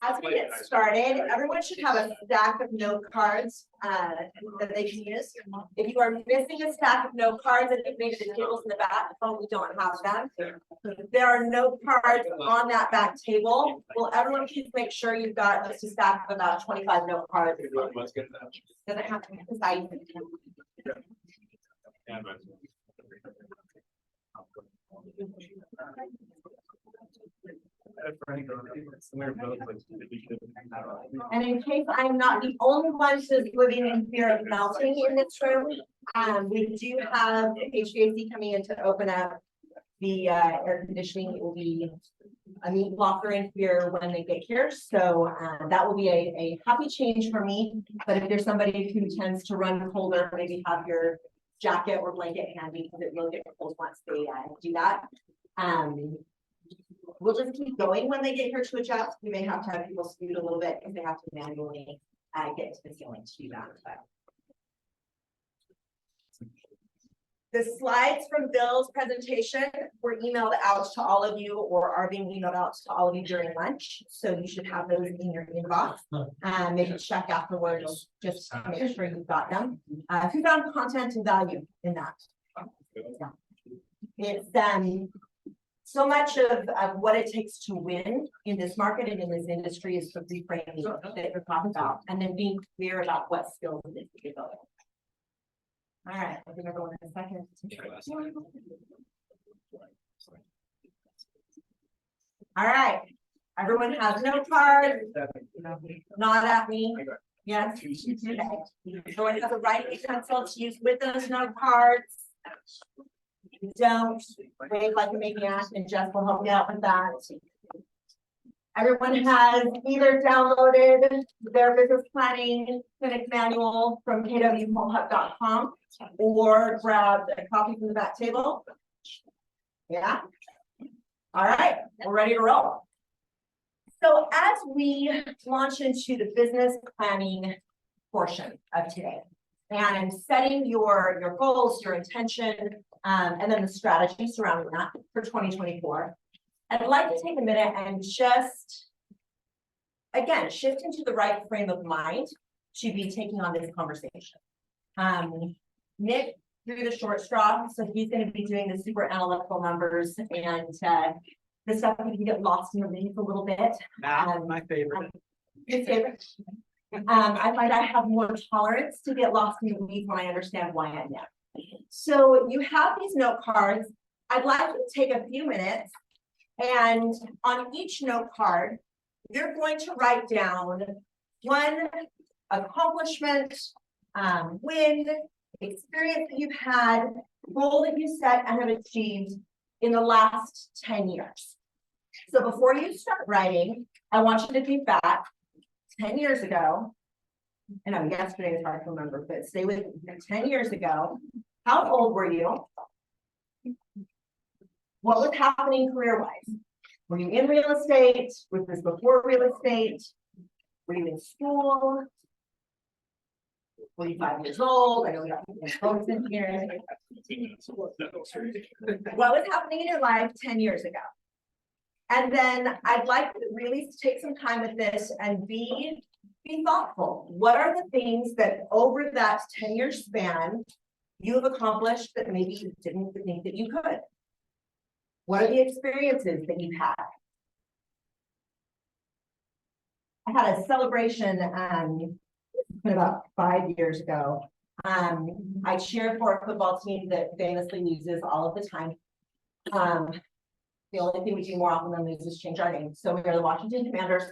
As we get started, everyone should have a stack of note cards that they can use. If you are missing a stack of note cards, I think maybe the tables in the back, oh, we don't have them. There are note cards on that back table. Well, everyone please make sure you've got just a stack of about 25 note cards. Doesn't have to be precise. And in case I'm not the only one who's living in fear of melting in this room, we do have HVAC coming in to open up the air conditioning. It will be a meat blocker in here when they get here. So that will be a happy change for me. But if there's somebody who tends to run colder, maybe have your jacket or blanket handy because it will get cold once they do that. We'll just keep going when they get here to adjust. We may have to have people scoot a little bit because they have to manually get to the ceiling to do that. But the slides from Bill's presentation were emailed out to all of you or are being emailed out to all of you during lunch. So you should have those in your inbox and maybe check afterwards just to make sure you've got them. If you found content and value in that. Yeah. It's so much of what it takes to win in this market and in this industry is the reframing that you're talking about, and then being clear about what skills it is that you're building. All right, I think everyone in a second. All right, everyone has note cards. Nod at me. Yes. Everyone has a writing pencil to use with those note cards. Don't wave like a maniac, and Jess will help you out with that. Everyone has either downloaded their business planning clinic manual from kwhomehub.com or grabbed a copy from the back table. Yeah. All right, we're ready to roll. So as we launch into the business planning portion of today and setting your goals, your intention, and then the strategy surrounding that for 2024. I'd like to take a minute and just, again, shift into the right frame of mind to be taking on this conversation. Nick threw the short straw, so he's going to be doing the super analytical numbers and the stuff that can get lost in the weeds a little bit. My favorite. His favorite. I find I have more tolerance to get lost in the weeds when I understand why I'm there. So you have these note cards. I'd like to take a few minutes and on each note card, you're going to write down one accomplishment, win, experience that you've had, goal that you set and have achieved in the last 10 years. So before you start writing, I want you to think back 10 years ago. I know yesterday is hard to remember, but stay with me. 10 years ago, how old were you? What was happening career-wise? Were you in real estate? Was this before real estate? Were you in school? Were you 5 years old? I know we got folks in here. What was happening in your life 10 years ago? And then I'd like to really take some time with this and be thoughtful. What are the things that over that 10-year span you have accomplished that maybe you didn't think that you could? What are the experiences that you've had? I had a celebration about 5 years ago. I cheered for a football team that famously loses all of the time. The only thing we do more often than lose is change our name. So we are the Washington Commanders.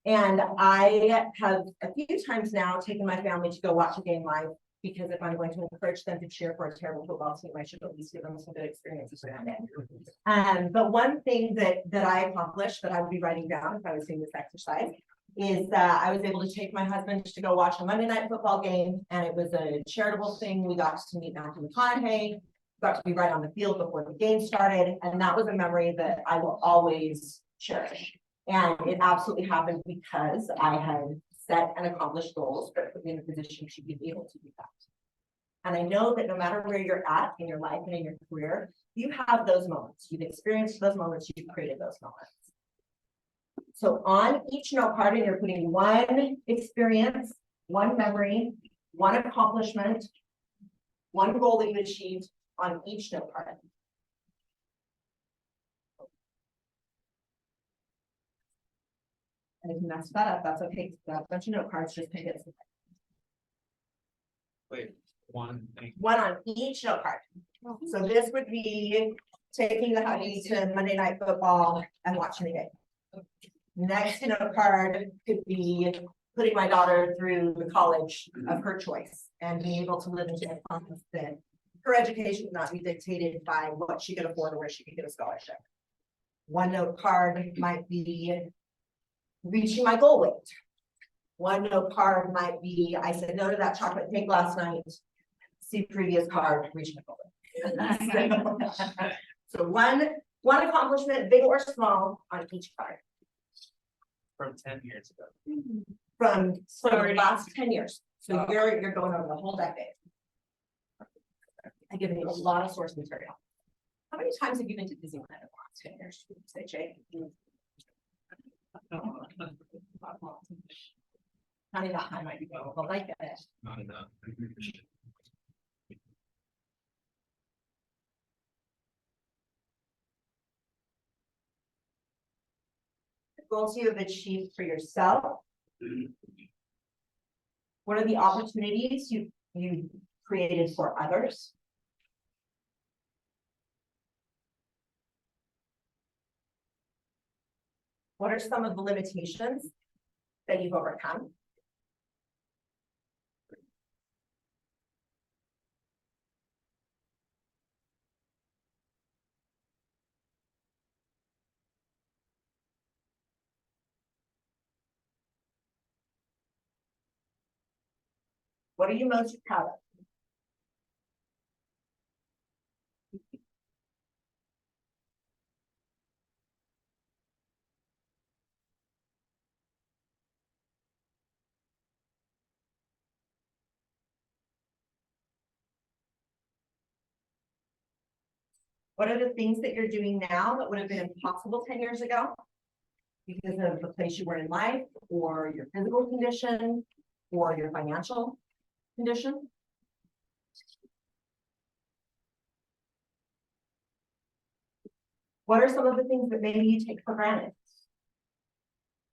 And I have a few times now taken my family to go watch a game live, because if I'm going to encourage them to cheer for a terrible football team, I should at least give them some good experiences around it. But one thing that I accomplished that I would be writing down if I was doing this exercise is that I was able to take my husband to go watch a Monday night football game, and it was a charitable thing. We got to meet Matthew McConaughey, got to be right on the field before the game started, and that was a memory that I will always cherish. And it absolutely happened because I had set and accomplished goals that put me in a position to be able to do that. And I know that no matter where you're at in your life and in your career, you have those moments. You've experienced those moments, you've created those moments. So on each note card, and you're putting one experience, one memory, one accomplishment, one goal that you achieved on each note card. And if you mess that up, that's okay. Got a bunch of note cards, just pick it. Wait, one thing. One on each note card. So this would be taking the hubby to Monday Night Football and watching the game. Next note card could be putting my daughter through the college of her choice and being able to live into the confidence that her education would not be dictated by what she could afford or where she could get a scholarship. One note card might be reaching my goal weight. One note card might be, I said no to that chocolate cake last night. See previous card, reach my goal weight. So one accomplishment, big or small, on each card. From 10 years ago. From the last 10 years. So you're going over the whole decade. I give you a lot of source material. How many times have you been to Disneyland in the last 10 years? Say, Jay. Not enough time might be difficult, I get it. Not enough. Goals you have achieved for yourself. What are the opportunities you created for others? What are some of the limitations that you've overcome? What are you most proud of? What are the things that you're doing now that would have been impossible 10 years ago? Because of the place you were in life, or your physical condition, or your financial condition? What are some of the things that maybe you take for granted?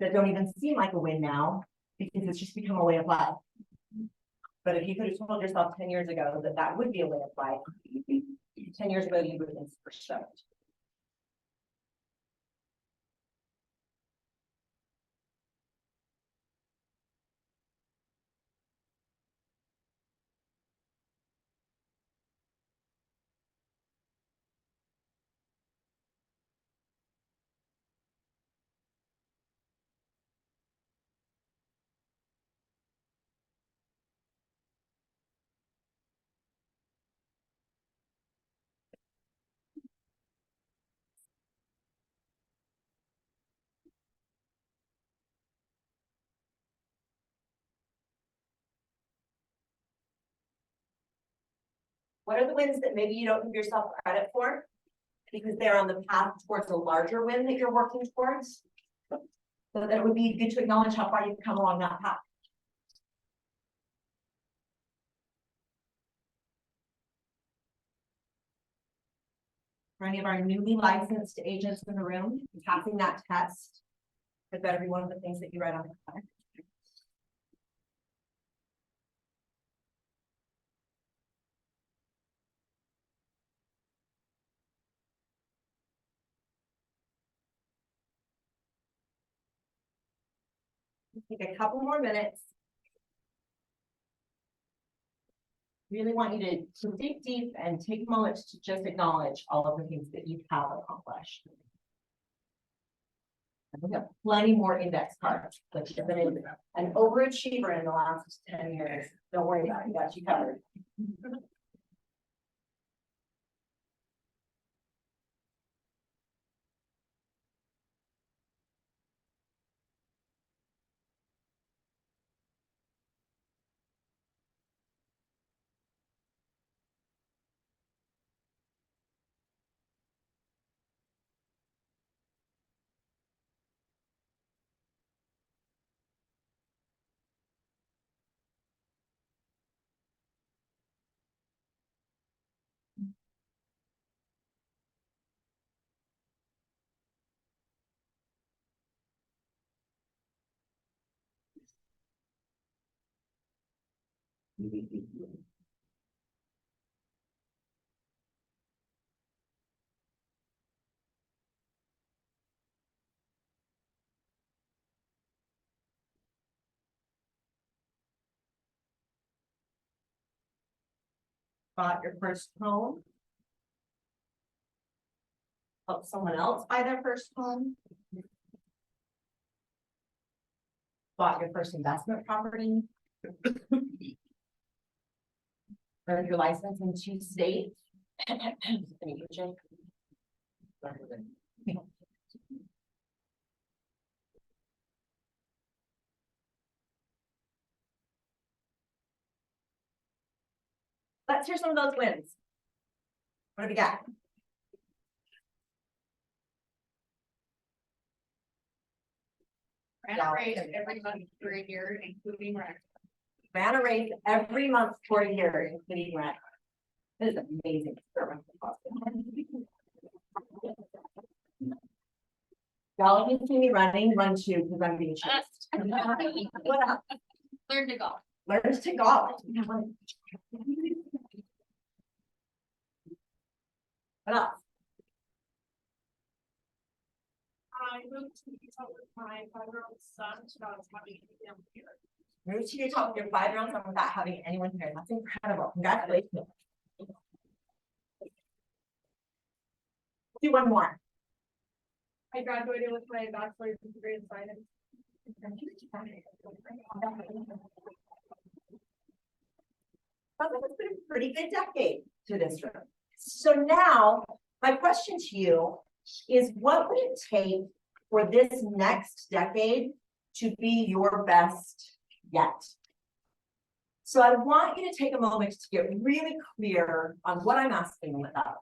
That don't even seem like a win now, because it's just become a way of life. But if you could have told yourself 10 years ago that that would be a way of life, 10 years ago, you would have been super stoked. What are the wins that maybe you don't give yourself credit for? Because they're on the path towards a larger win that you're working towards. So that it would be good to acknowledge how far you've come along that path. For any of our newly licensed agents in the room, passing that test could better be one of the things that you write on the card. Take a couple more minutes. Really want you to dig deep and take moments to just acknowledge all of the things that you have accomplished. And we have plenty more index cards, but you've been an overachiever in the last 10 years. Don't worry about it, got you covered. Bought your first home? Help someone else buy their first home? Bought your first investment property? Earned your license in 2 states? Let's hear some of those wins. What have we got? Ran a race every month for a year, including rent. Ran a race every month for a year, including rent. This is amazing. Y'all, if you see me running, run too, because I'm being chased. What up? Learn to golf. Learn to golf. What else? I moved to Utah with my 5-year-old son without having him here. Move to Utah with your 5-year-old son without having anyone here. That's incredible. Congratulations. Do one more. I graduated with my bachelor's degree in science. Well, it's been a pretty good decade to this room. So now, my question to you is, what would it take for this next decade to be your best yet? So I want you to take a moment to get really clear on what I'm asking with that.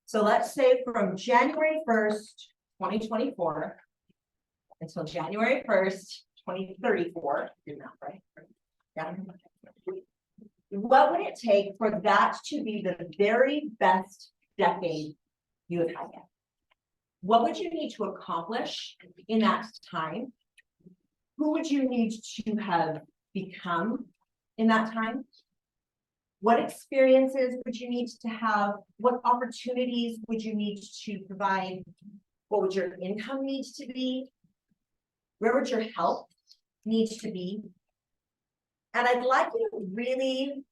So let's say from January 1st, 2024 until January 1st, 2034, you're not right? Yeah. What would it take for that to be the very best decade you have had yet? What would you need to accomplish in that time? Who would you need to have become in that time? What experiences would you need to have? What opportunities would you need to provide? What would your income need to be? Where would your health need to be? And I'd like you to really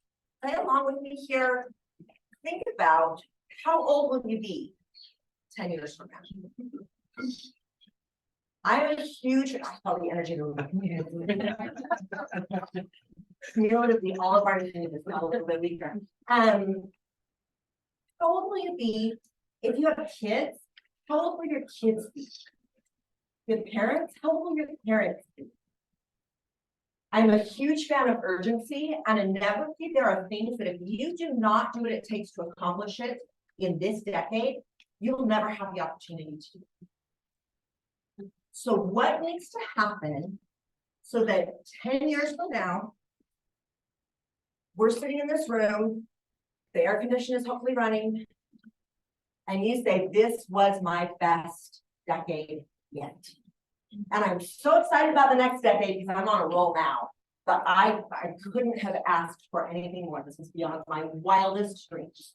play along with me here. Think about, how old will you be 10 years from now? I'm a huge, I saw the energy in the room. You know, it'd be all of our needs is a little bit weaker. How old will you be if you have kids? How old will your kids be? Your parents? How old will your parents be? I'm a huge fan of urgency, and inevitably there are things that if you do not do what it takes to accomplish it in this decade, you'll never have the opportunity to. So what needs to happen so that 10 years from now, we're sitting in this room, the air conditioner is hopefully running, and you say, this was my best decade yet. And I'm so excited about the next decade because I'm on a roll now, but I couldn't have asked for anything more. This is beyond my wildest dreams.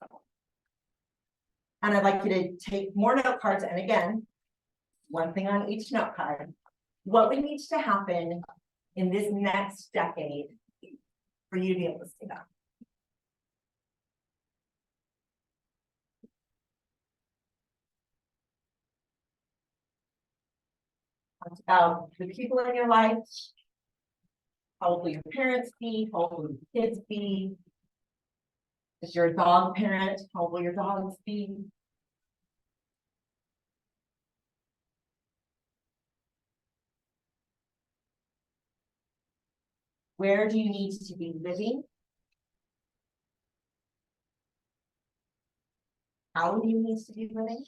And I'd like you to take more note cards, and again, one thing on each note card. What would need to happen in this next decade for you to be able to see that? Talk about the people in your life. How old will your parents be? How old will your kids be? If you're a dog parent, how old will your dogs be? Where do you need to be living? How do you need to be living?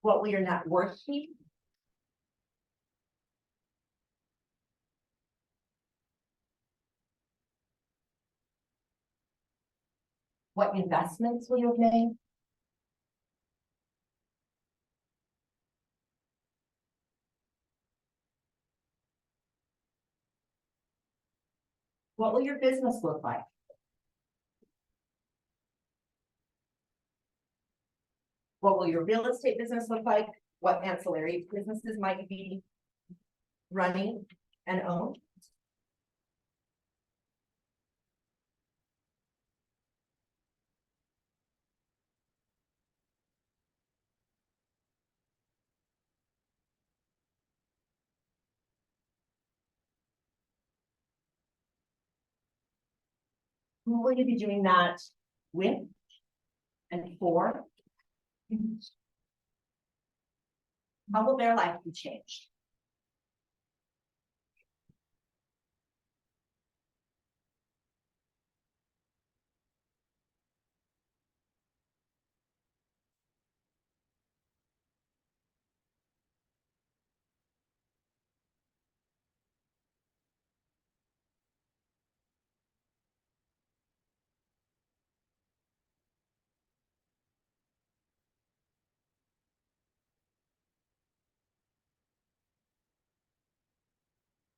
What will your net worth be? What investments will you have made? What will your business look like? What will your real estate business look like? What ancillary businesses might you be running and own? Who will you be doing that with and for? How will their life be changed?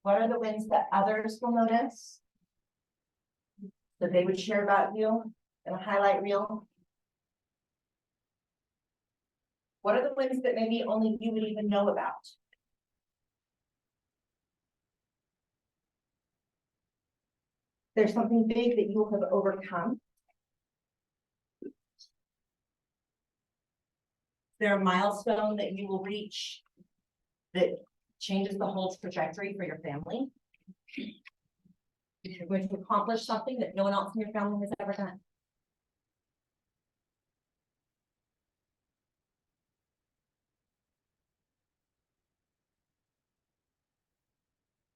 What are the wins that others will notice? That they would share about you in a highlight reel? What are the wins that maybe only you would even know about? There's something big that you will have overcome. Is there a milestone that you will reach that changes the whole trajectory for your family? You're going to accomplish something that no one else in your family has ever done.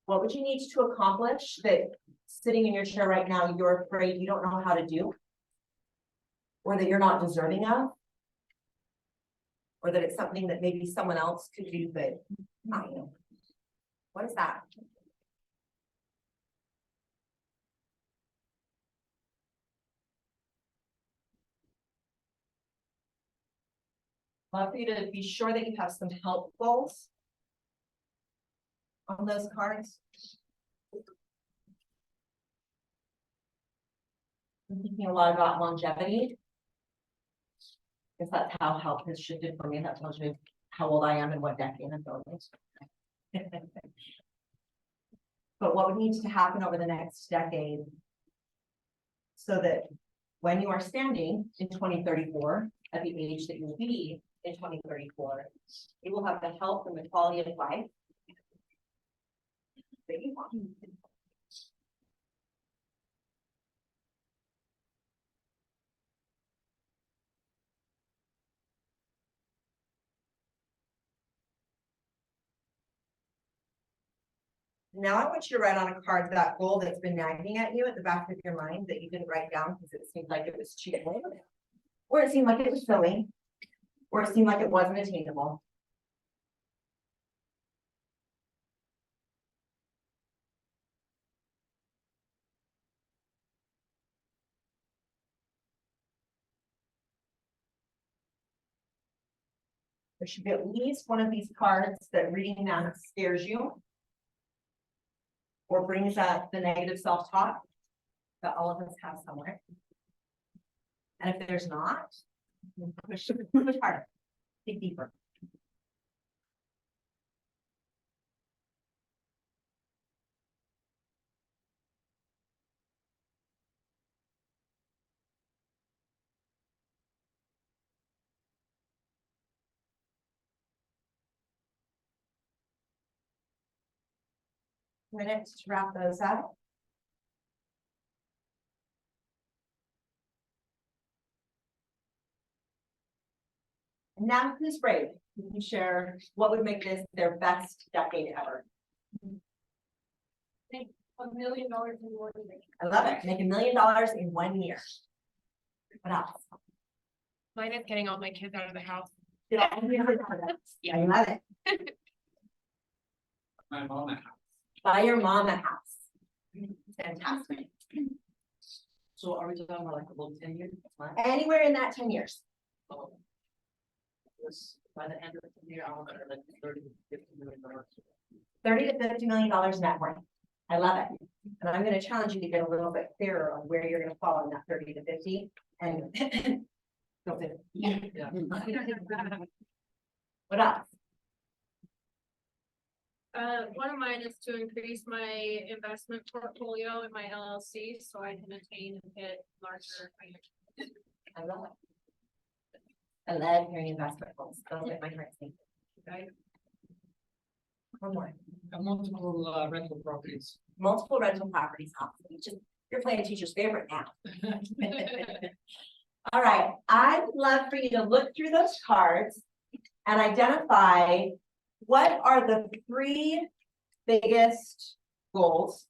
What would you need to accomplish that sitting in your chair right now, you're afraid you don't know how to do? Or that you're not deserving of? Or that it's something that maybe someone else could do, but not you? What is that? Love for you to be sure that you have some help goals on those cards. I'm thinking a lot about longevity. I guess that's how health has shifted for me. That tells you how old I am and what decade I'm going into. But what needs to happen over the next decade so that when you are standing in 2034 at the age that you will be in 2034, you will have the health and the quality of life that you want. Now I want you to write on a card that goal that's been nagging at you at the back of your mind that you didn't write down because it seemed like it was too big, or it seemed like it was silly, or it seemed like it wasn't attainable. There should be at least one of these cards that reading that scares you or brings out the negative self-talk that all of us have somewhere. And if there's not, push harder, dig deeper. Minutes to wrap those up. Now who's brave? You can share what would make this their best decade ever. Make $1 million in 1 year. I love it. Make $1 million in 1 year. What else? Mine is getting all my kids out of the house. Did I hear that? Yeah. I love it. My mom. Buy your mom a house. Fantastic. So are we talking about like about 10 years? Anywhere in that 10 years. This, by the end of the year, I want to like $30 to $50 million. $30 to $50 million net worth. I love it. And I'm gonna challenge you to get a little bit clearer on where you're gonna fall in that 30 to 50 and. Go ahead. Yeah. What else? One of mine is to increase my investment portfolio in my LLC so I can attain and hit larger financial. I love it. I love hearing investment goals. Those make my heart sing. Okay. One more. Multiple rental properties. Multiple rental properties. Awesome. You're playing teacher's favorite now. All right, I'd love for you to look through those cards and identify what are the 3 biggest goals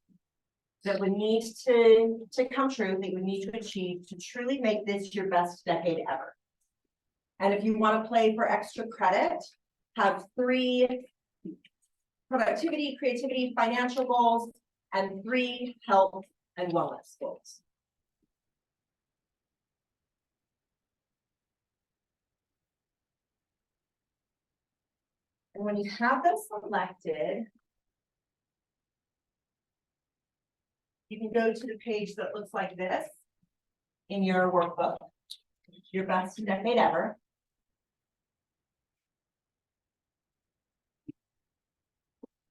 that would need to come true, that you would need to achieve to truly make this your best decade ever. And if you want to play for extra credit, have 3 productivity, creativity, financial goals, and 3 health and wellness goals. And when you have those selected, you can go to the page that looks like this in your workbook, your best decade ever.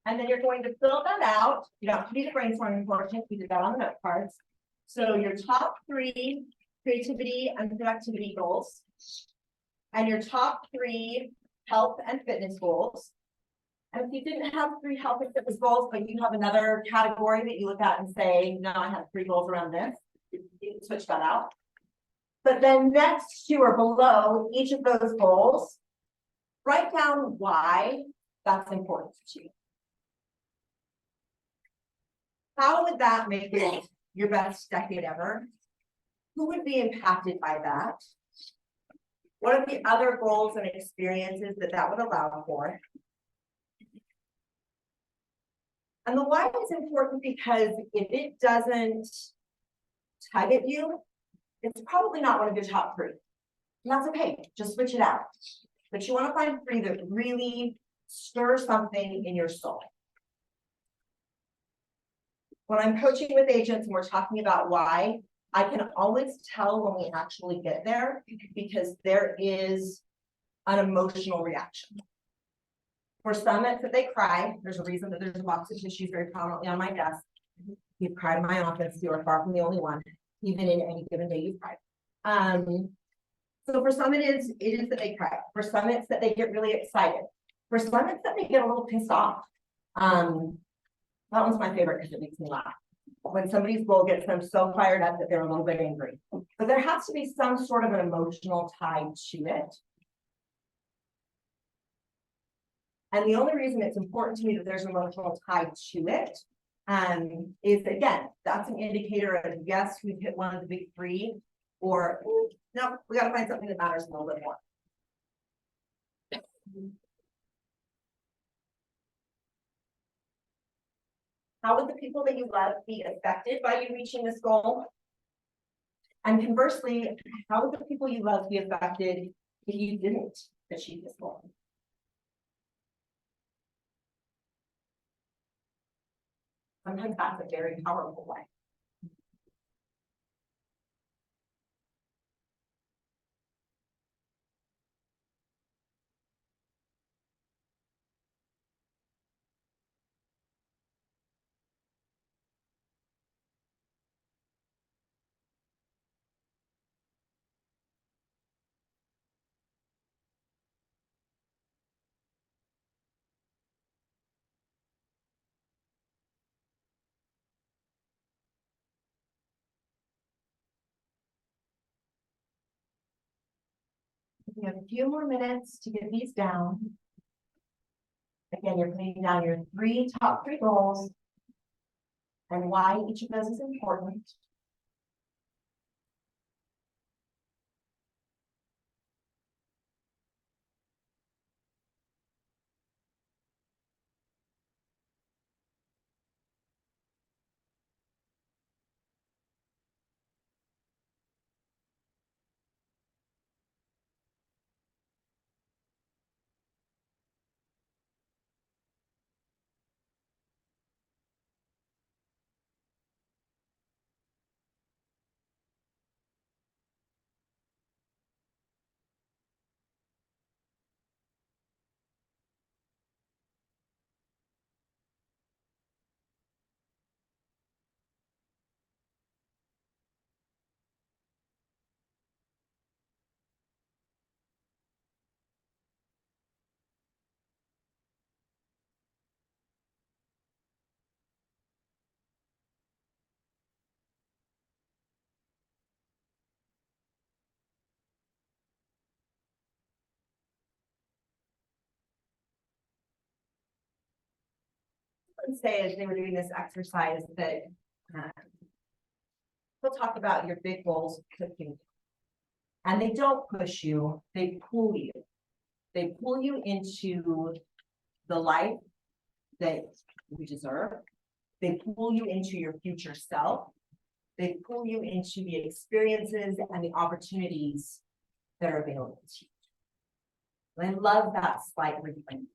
And then you're going to fill that out. You don't have to do the brainstorming portion, we did that on the note cards. So your top 3 creativity and productivity goals, and your top 3 health and fitness goals. And if you didn't have 3 health and fitness goals, but you have another category that you look at and say, no, I have 3 goals around this, you can switch that out. But then next to or below each of those goals, write down why that's important to you. How would that make it your best decade ever? Who would be impacted by that? What are the other goals and experiences that would allow for? And the why is important because if it doesn't tug at you, it's probably not one of your top 3. And that's okay, just switch it out. But you want to find 3 that really stir something in your soul. When I'm coaching with agents and we're talking about why, I can always tell when we actually get there because there is an emotional reaction. For some, it's that they cry. There's a reason that there's a box of tissues very prominently on my desk. You've cried in my office. You are far from the only one. Even in any given day, you've cried. So for some, it is that they cry. For some, it's that they get really excited. For some, it's that they get a little pissed off. That one's my favorite because it makes me laugh. When somebody's goal gets them so fired up that they're a little bit angry. But there has to be some sort of an emotional tie to it. And the only reason it's important to me that there's an emotional tie to it is, again, that's an indicator of yes, we've hit one of the big 3, or no, we got to find something that matters a little bit more. How would the people that you love be affected by you reaching this goal? And conversely, how would the people you love be affected if you didn't achieve this goal? Sometimes that's a very powerful way. We have a few more minutes to get these down. Again, you're putting down your top 3 goals and why each of those is important. them say as they were doing this exercise that we'll talk about your big goals cooking. And they don't push you, they pull you. They pull you into the life that you deserve. They pull you into your future self. They pull you into the experiences and the opportunities that are available to you. And I love that slight reframe.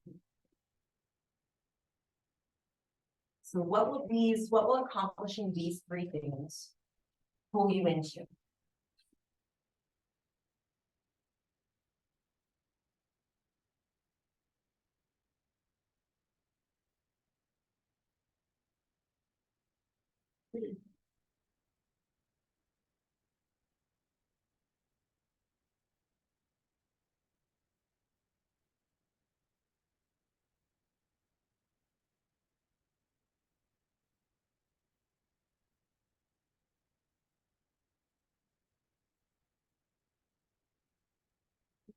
So what will accomplishing these three things pull you into?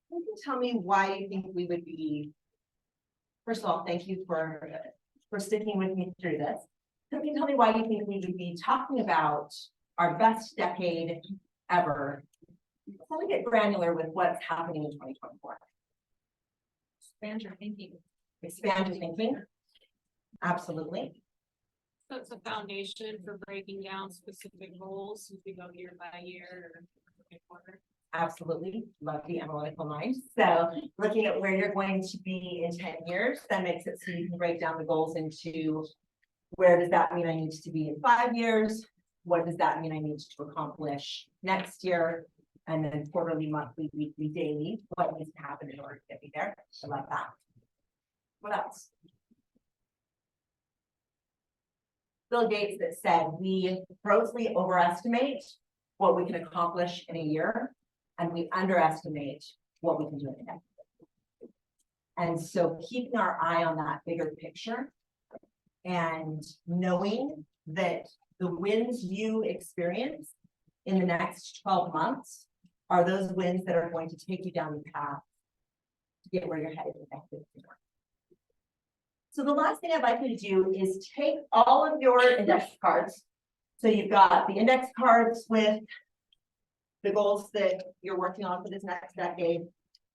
You can tell me why you think we would be, first of all, thank you for sticking with me through this. You can tell me why you think we would be talking about our best decade ever. Let me get granular with what's happening in 2024. Expand your thinking. Expand your thinking. Absolutely. So it's a foundation for breaking down specific goals as we go year by year or quarter. Absolutely. Love the analytical mind. So looking at where you're going to be in 10 years, that makes it so you can break down the goals into where does that mean I need to be in 5 years? What does that mean I need to accomplish next year? And then quarterly, monthly, weekly, daily, what needs to happen in order to get me there? I love that. What else? Bill Gates that said we grossly overestimate what we can accomplish in a year, and we underestimate what we can do in a decade. And so keeping our eye on that bigger picture and knowing that the wins you experience in the next 12 months are those wins that are going to take you down the path to get where you're headed in the next 15 years. So the last thing I'd like you to do is take all of your index cards. So you've got the index cards with the goals that you're working on for this next decade.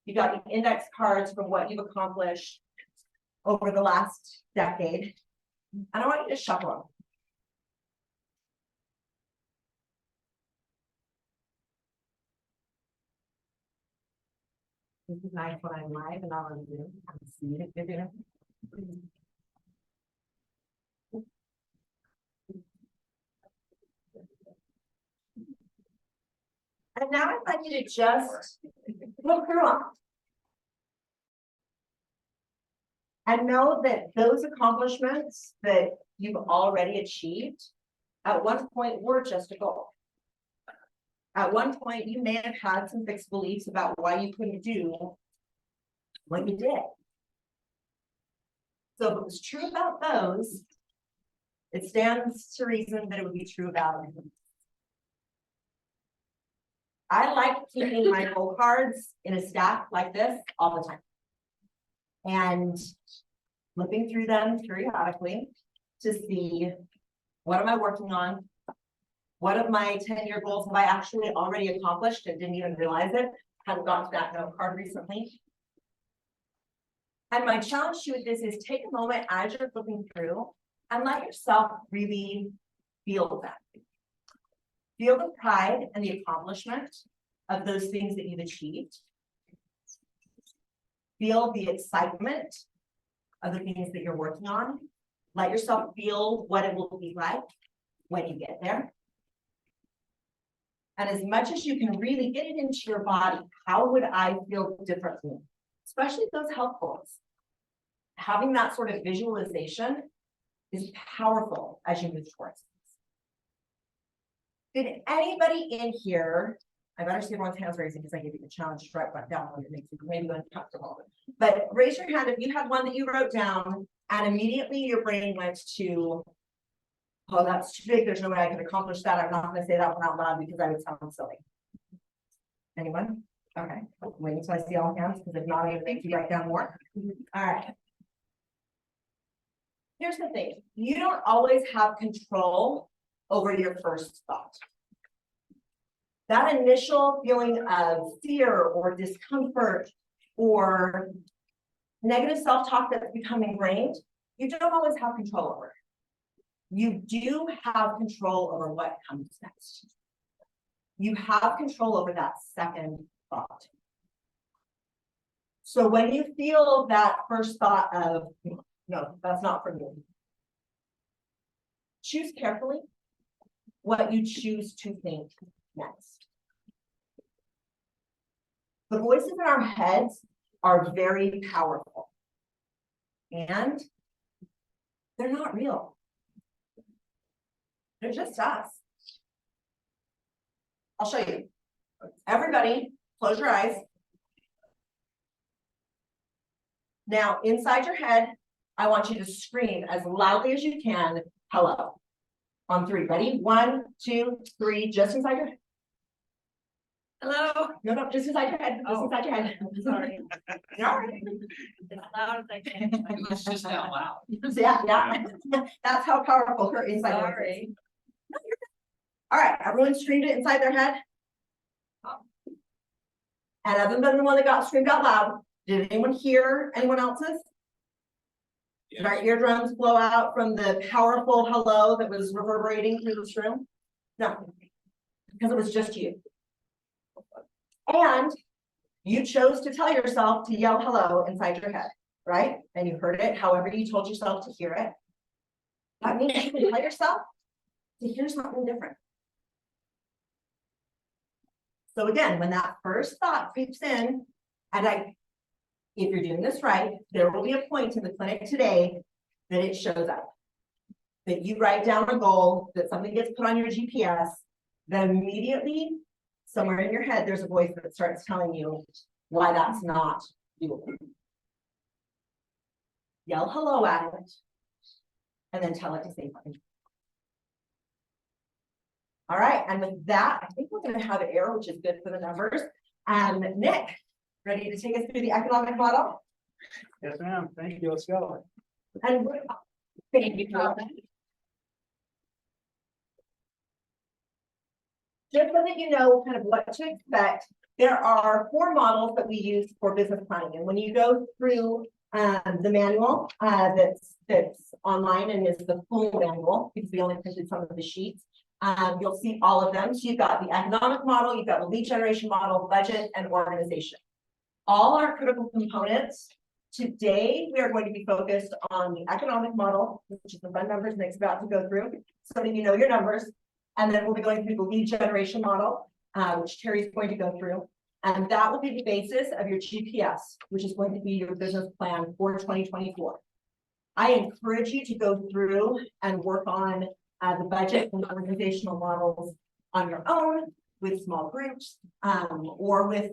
You've got the index cards for what you've accomplished over the last decade. And I want you to shuffle them. This is nice when I'm live and all I'm doing. I'm seeing it. You're doing it. And now I'd like you to just look through them. And know that those accomplishments that you've already achieved at one point were just a goal. At one point, you may have had some fixed beliefs about why you couldn't do what you did. So if it was true about those, it stands to reason that it would be true about them. I like keeping my goal cards in a stack like this all the time. And flipping through them periodically to see what am I working on? What of my 10-year goals have I actually already accomplished and didn't even realize it? Haven't got to that note card recently. And my challenge to you with this is take a moment as you're flipping through and let yourself really feel that. Feel the pride and the accomplishment of those things that you've achieved. Feel the excitement of the things that you're working on. Let yourself feel what it will be like when you get there. And as much as you can really get it into your body, how would I feel differently? Especially those health goals. Having that sort of visualization is powerful as you move towards this. Did anybody in here, I better see everyone's hands raising because I gave you the challenge to write that down when it makes you maybe uncomfortable. But raise your hand if you had one that you wrote down and immediately your brain went to, oh, that's too big. There's no way I can accomplish that. I'm not going to say that one out loud because I would sound silly. Anyone? Okay. Wait until I see all hands because if not, I'm going to make you write down more. All right. here's the thing, you don't always have control over your first thought. That initial feeling of fear or discomfort or negative self-talk that's become ingrained, you don't always have control over it. You do have control over what comes next. You have control over that second thought. So when you feel that first thought of, no, that's not for me, choose carefully what you choose to think next. The voices in our heads are very powerful, and they're not real. They're just us. I'll show you. Everybody, close your eyes. Now, inside your head, I want you to scream as loudly as you can, hello. On 3, ready? 1, 2, 3, just inside your head. Hello. No, just inside your head, just inside your head. Sorry. You're all right. As loud as I can. It's just out loud. Yeah. That's how powerful her inside voice is. Sorry. All right, everyone screamed it inside their head. And other than the one that got screamed out loud, did anyone hear anyone else's? Did our eardrums blow out from the powerful hello that was reverberating through this room? No, because it was just you. And you chose to tell yourself to yell hello inside your head, right? And you heard it however you told yourself to hear it. That means you can tell yourself to hear something different. So again, when that first thought creeps in, and if you're doing this right, there will be a point in the clinic today that it shows up. That you write down a goal, that something gets put on your GPS, then immediately, somewhere in your head, there's a voice that starts telling you why that's not doable. Yell hello at it, and then tell it to say something. All right, and with that, I think we're going to have air, which is good for the numbers. And Nick, ready to take us through the economic model? Yes, ma'am. Thank you. Let's go. And thank you. Just so that you know kind of what to expect, there are 4 models that we use for business planning. And when you go through the manual that's online and is the full manual, because we only printed some of the sheets, you'll see all of them. So you've got the economic model, you've got the lead generation model, budget, and organization. All are critical components. Today, we are going to be focused on the economic model, which is the fun numbers Nick's about to go through, so that you know your numbers. And then we'll be going through the lead generation model, which Terry's going to go through. And that will be the basis of your GPS, which is going to be your business plan for 2024. I encourage you to go through and work on the budget and organizational models on your own with small groups or with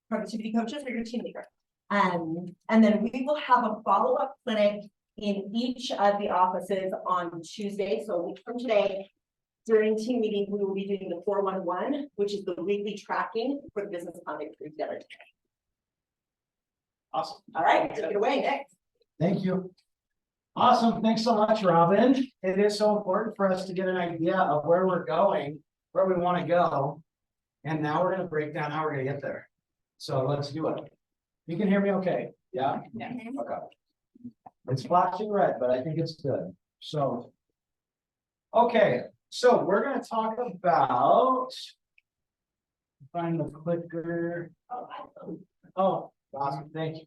productivity coaches or your team leader. And then we will have a follow-up clinic in each of the offices on Tuesday. So a week from today, during team meeting, we will be doing the 411, which is the weekly tracking for the business plan that we put together today. Awesome. All right, take it away, Nick. Thank you. Awesome. Thanks so much, Robin. It is so important for us to get an idea of where we're going, where we want to go. And now we're going to break down how we're going to get there. So let's do it. You can hear me okay? Yeah? Yeah. Okay. It's flashing red, but I think it's good. So, okay. So we're going to talk about, find the clicker. Oh, awesome. Thank you.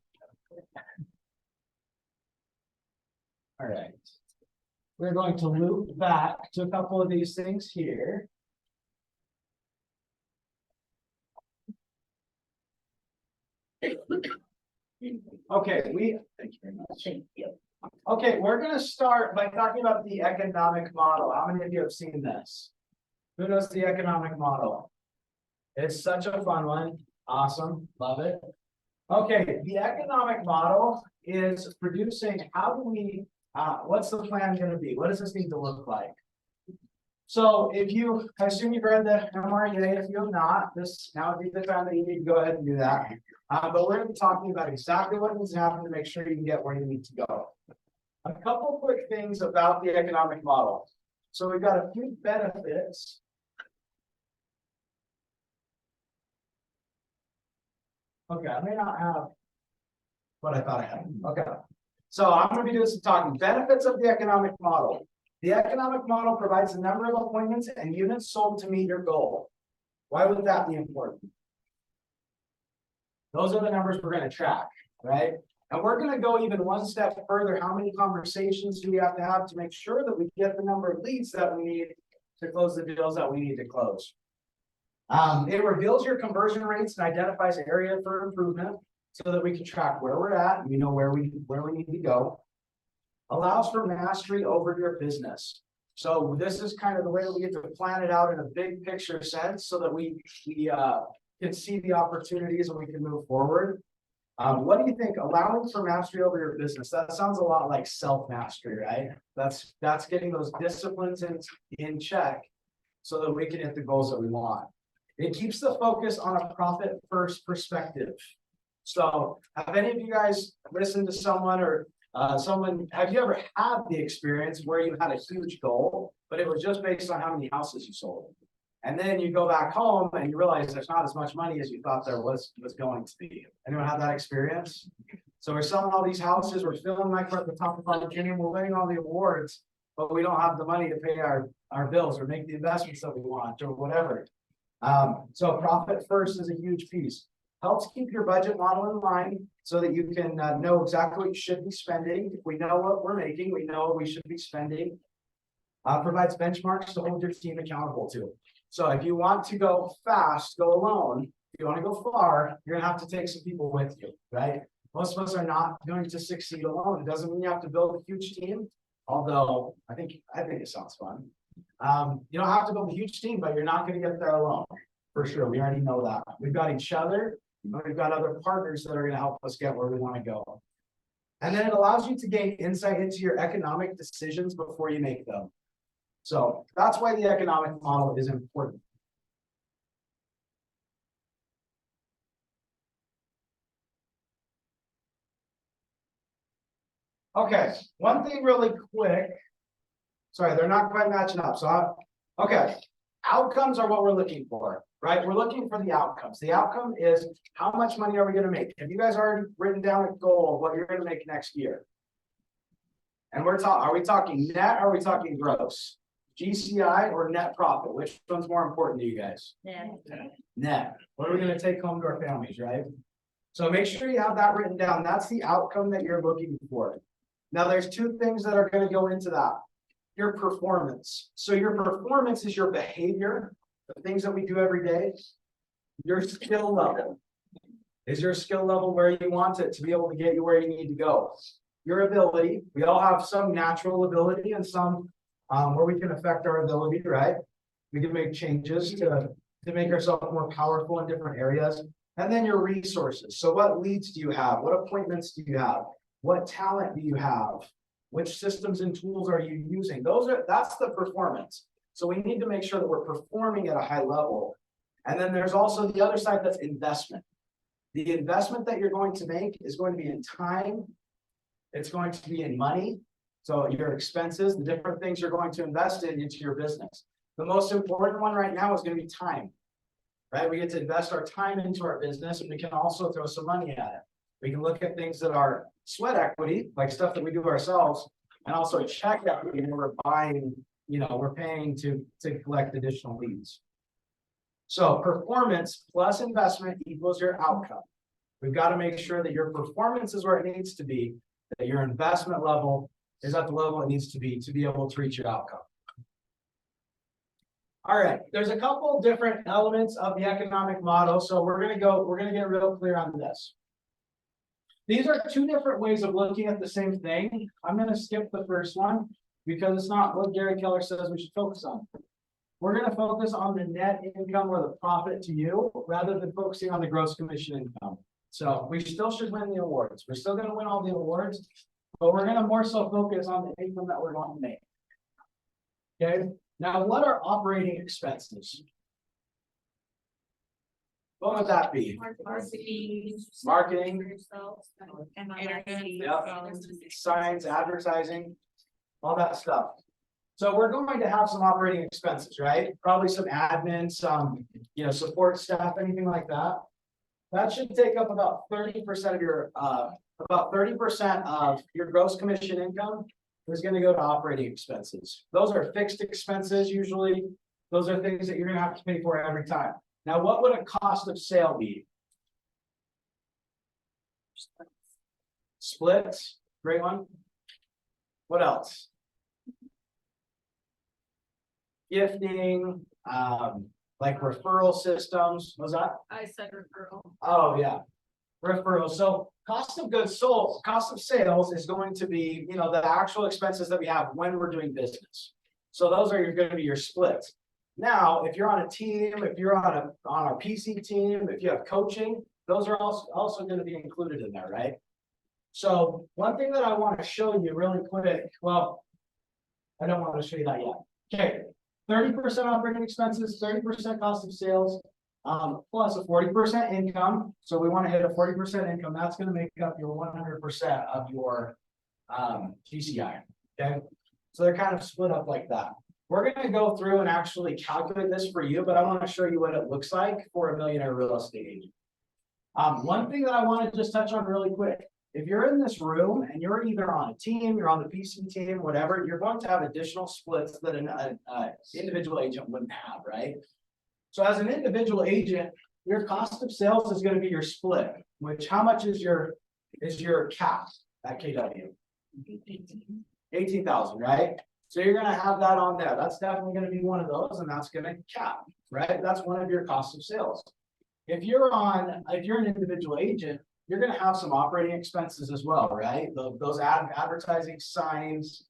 All right. We're going to loop back to a couple of these things here. Okay, thank you very much. Thank you. Okay, we're going to start by talking about the economic model. How many of you have seen this? Who knows the economic model? It's such a fun one. Awesome. Love it. Okay, the economic model is producing how do we, what's the plan going to be? What does this need to look like? So if you, I assume you've read the MREA. If you have not, this now would be the time that you need to go ahead and do that. But we're going to be talking about exactly what needs to happen to make sure you can get where you need to go. A couple quick things about the economic model. So we've got a few benefits. Okay, I may not have what I thought I had. Okay. So I'm going to be doing some talking. Benefits of the economic model. The economic model provides the number of appointments and units sold to meet your goal. Why would that be important? Those are the numbers we're going to track, right? And we're going to go even one step further. How many conversations do we have to make sure that we get the number of leads that we need to close the deals that we need to close? It reveals your conversion rates and identifies area for improvement so that we can track where we're at and we know where we need to go. Allows for mastery over your business. So this is kind of the way that we get to plan it out in a big picture sense so that we can see the opportunities and we can move forward. What do you think? Allowing for mastery over your business. That sounds a lot like self-mastery, right? That's getting those disciplines in check so that we can hit the goals that we want. It keeps the focus on a profit first perspective. So have any of you guys listened to someone or have you ever had the experience where you had a huge goal, but it was just based on how many houses you sold? And then you go back home and you realize there's not as much money as you thought there was going to be. Anyone have that experience? So we're selling all these houses, we're feeling like we're at the top of our game, we're winning all the awards, but we don't have the money to pay our bills or make the investments that we want or whatever. So profit first is a huge piece. Helps keep your budget model in line so that you can know exactly what you should be spending. If we know what we're making, we know what we should be spending. Provides benchmarks to hold your team accountable to. So if you want to go fast, go alone. If you want to go far, you're gonna have to take some people with you, right? Most of us are not going to succeed alone. It doesn't mean you have to build a huge team, although I think it sounds fun. You don't have to build a huge team, but you're not going to get there alone. For sure, we already know that. We've got each other, and we've got other partners that are going to help us get where we want to go. And then it allows you to gain insight into your economic decisions before you make them. So that's why the economic model is important. Okay, one thing really quick. Sorry, they're not quite matching up. So, okay, outcomes are what we're looking for, right? We're looking for the outcomes. The outcome is how much money are we going to make? Have you guys already written down a goal of what you're going to make next year? And are we talking net or are we talking gross? GCI or net profit? Which one's more important to you guys? Net. What are we going to take home to our families, right? So make sure you have that written down. That's the outcome that you're looking for. Now, there's two things that are going to go into that. Your performance. So your performance is your behavior, the things that we do every day. Your skill level. Is your skill level where you want it to be able to get you where you need to go? Your ability. We all have some natural ability and some where we can affect our ability, right? We can make changes to make ourselves more powerful in different areas. And then your resources. So what leads do you have? What appointments do you have? What talent do you have? Which systems and tools are you using? That's the performance. So we need to make sure that we're performing at a high level. And then there's also the other side, that's investment. The investment that you're going to make is going to be in time. It's going to be in money. So your expenses, the different things you're going to invest into your business. The most important one right now is going to be time, right? We get to invest our time into our business, and we can also throw some money at it. We can look at things that are sweat equity, like stuff that we do ourselves, and also check equity when we're buying, we're paying to collect additional leads. So performance plus investment equals your outcome. We've got to make sure that your performance is where it needs to be, that your investment level is at the level it needs to be able to reach your outcome. All right, there's a couple different elements of the economic model. So we're gonna get real clear on this. These are two different ways of looking at the same thing. I'm going to skip the first one because it's not what Gary Keller says we should focus on. We're going to focus on the net income or the profit to you rather than focusing on the gross commission income. So we still should win the awards. We're still going to win all the awards, but we're going to more so focus on the income that we're going to make. Okay. Now, what are operating expenses? What would that be? Marketing. Yep. Signs, advertising, all that stuff. So we're going to have some operating expenses, right? Probably some admin, some, support staff, anything like that. That should take up about 30% of your, about 30% of your gross commission income is going to go to operating expenses. Those are fixed expenses usually. Those are things that you're going to have to pay for every time. Now, what would a cost of sale be? Splits, great one. What else? Gifting, like referral systems. What was that? I said referral. Oh, yeah. Referral. So cost of goods sold, cost of sales is going to be, the actual expenses that we have when we're doing business. So those are going to be your splits. Now, if you're on a team, if you're on a PC team, if you have coaching, those are also going to be included in there, right? So one thing that I want to show you really quick, well, I don't want to show you that yet. Okay, 30% operating expenses, 30% cost of sales, plus a 40% income. So we want to hit a 40% income. That's going to make up your 100% of your GCI. Okay, so they're kind of split up like that. We're going to go through and actually calculate this for you, but I want to show you what it looks like for a millionaire real estate agent. One thing that I want to just touch on really quick. If you're in this room and you're either on a team, you're on the PC team, whatever, you're going to have additional splits that an individual agent wouldn't have, right? So as an individual agent, your cost of sales is going to be your split, which how much is your cap at KW? 18,000, right? So you're going to have that on there. That's definitely going to be one of those, and that's going to cap, right? That's one of your costs of sales. If you're an individual agent, you're going to have some operating expenses as well, right? Those advertising signs,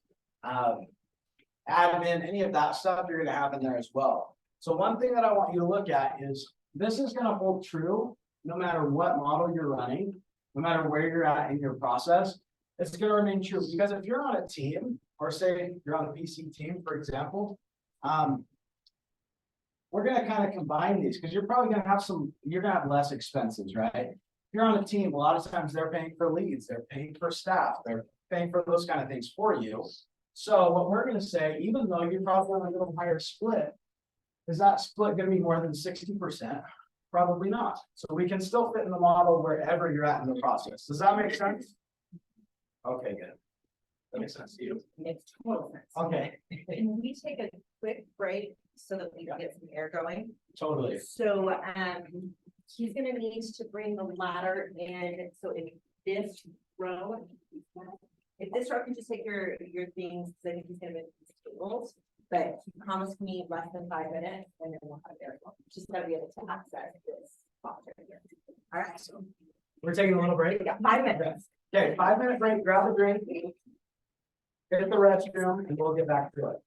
admin, any of that stuff you're going to have in there as well. So one thing that I want you to look at is this is going to hold true no matter what model you're running, no matter where you're at in your process. It's going to remain true because if you're on a team, or say you're on a PC team, for example, we're going to kind of combine these because you're probably going to have you're going to have less expenses, right? If you're on a team, a lot of times they're paying for leads, they're paying for staff, they're paying for those kind of things for you. So what we're going to say, even though you're probably on a little higher split, is that split going to be more than 60%? Probably not. So we can still fit in the model wherever you're at in the process. Does that make sense? Okay, good. That makes sense to you. Makes total sense. Okay. Can we take a quick break so that we can get some air going? Totally. So, he's gonna need to bring the ladder in, so if this row can just take your things, I think he's gonna make these tables, but he promised me less than 5 minutes, and then we'll have air. Just gotta be able to access this box right here. All right, so We're taking a little break. we got 5 minutes. Okay, 5-minute break, grab a drink, hit the restroom, and we'll get back to it.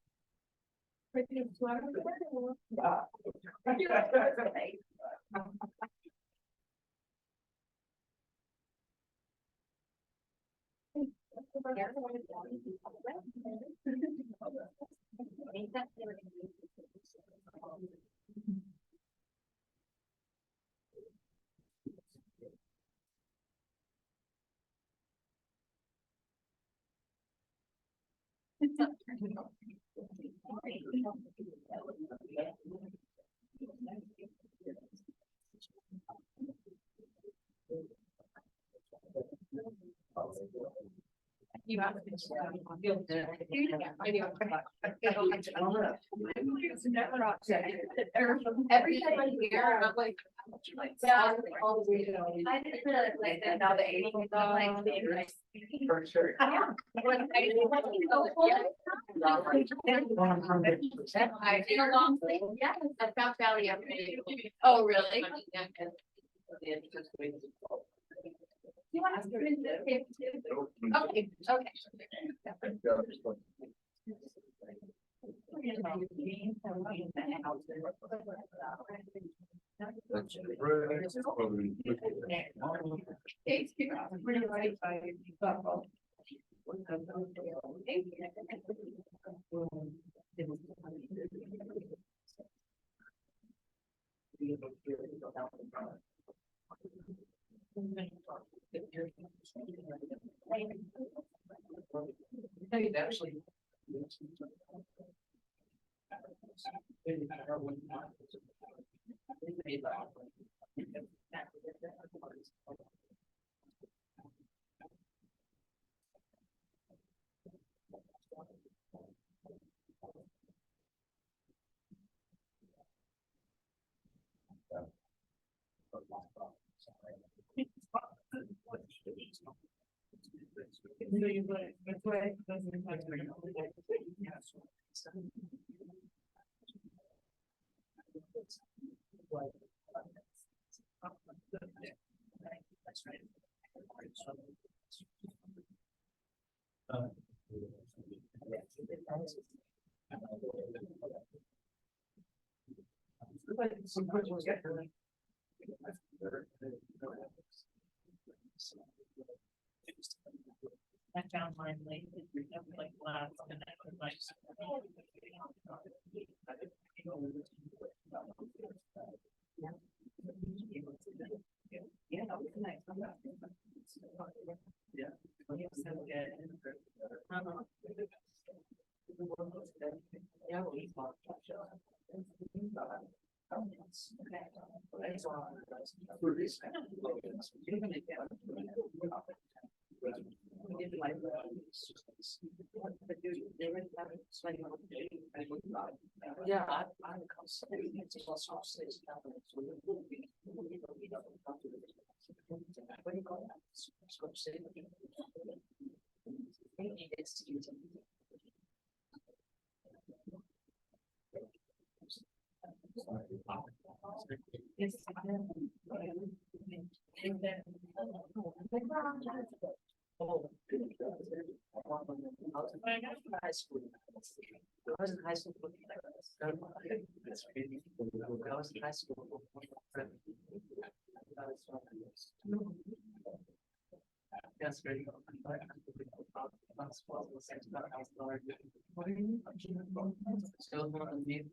You have to. Every time I'm here, I'm like. Yeah, all the way to. I didn't really like that now the 80s, like. For sure. I did a long thing, yeah, I found Valley. Oh, really? You want to in the okay, Actually. That's right. Some questions get her. I found mine late, like last, and I was like. Yeah, that was nice. Yeah. Yeah, we thought. Yeah, what do you call that? Yes. High school. I was in high school. I was in high school. That's great. Still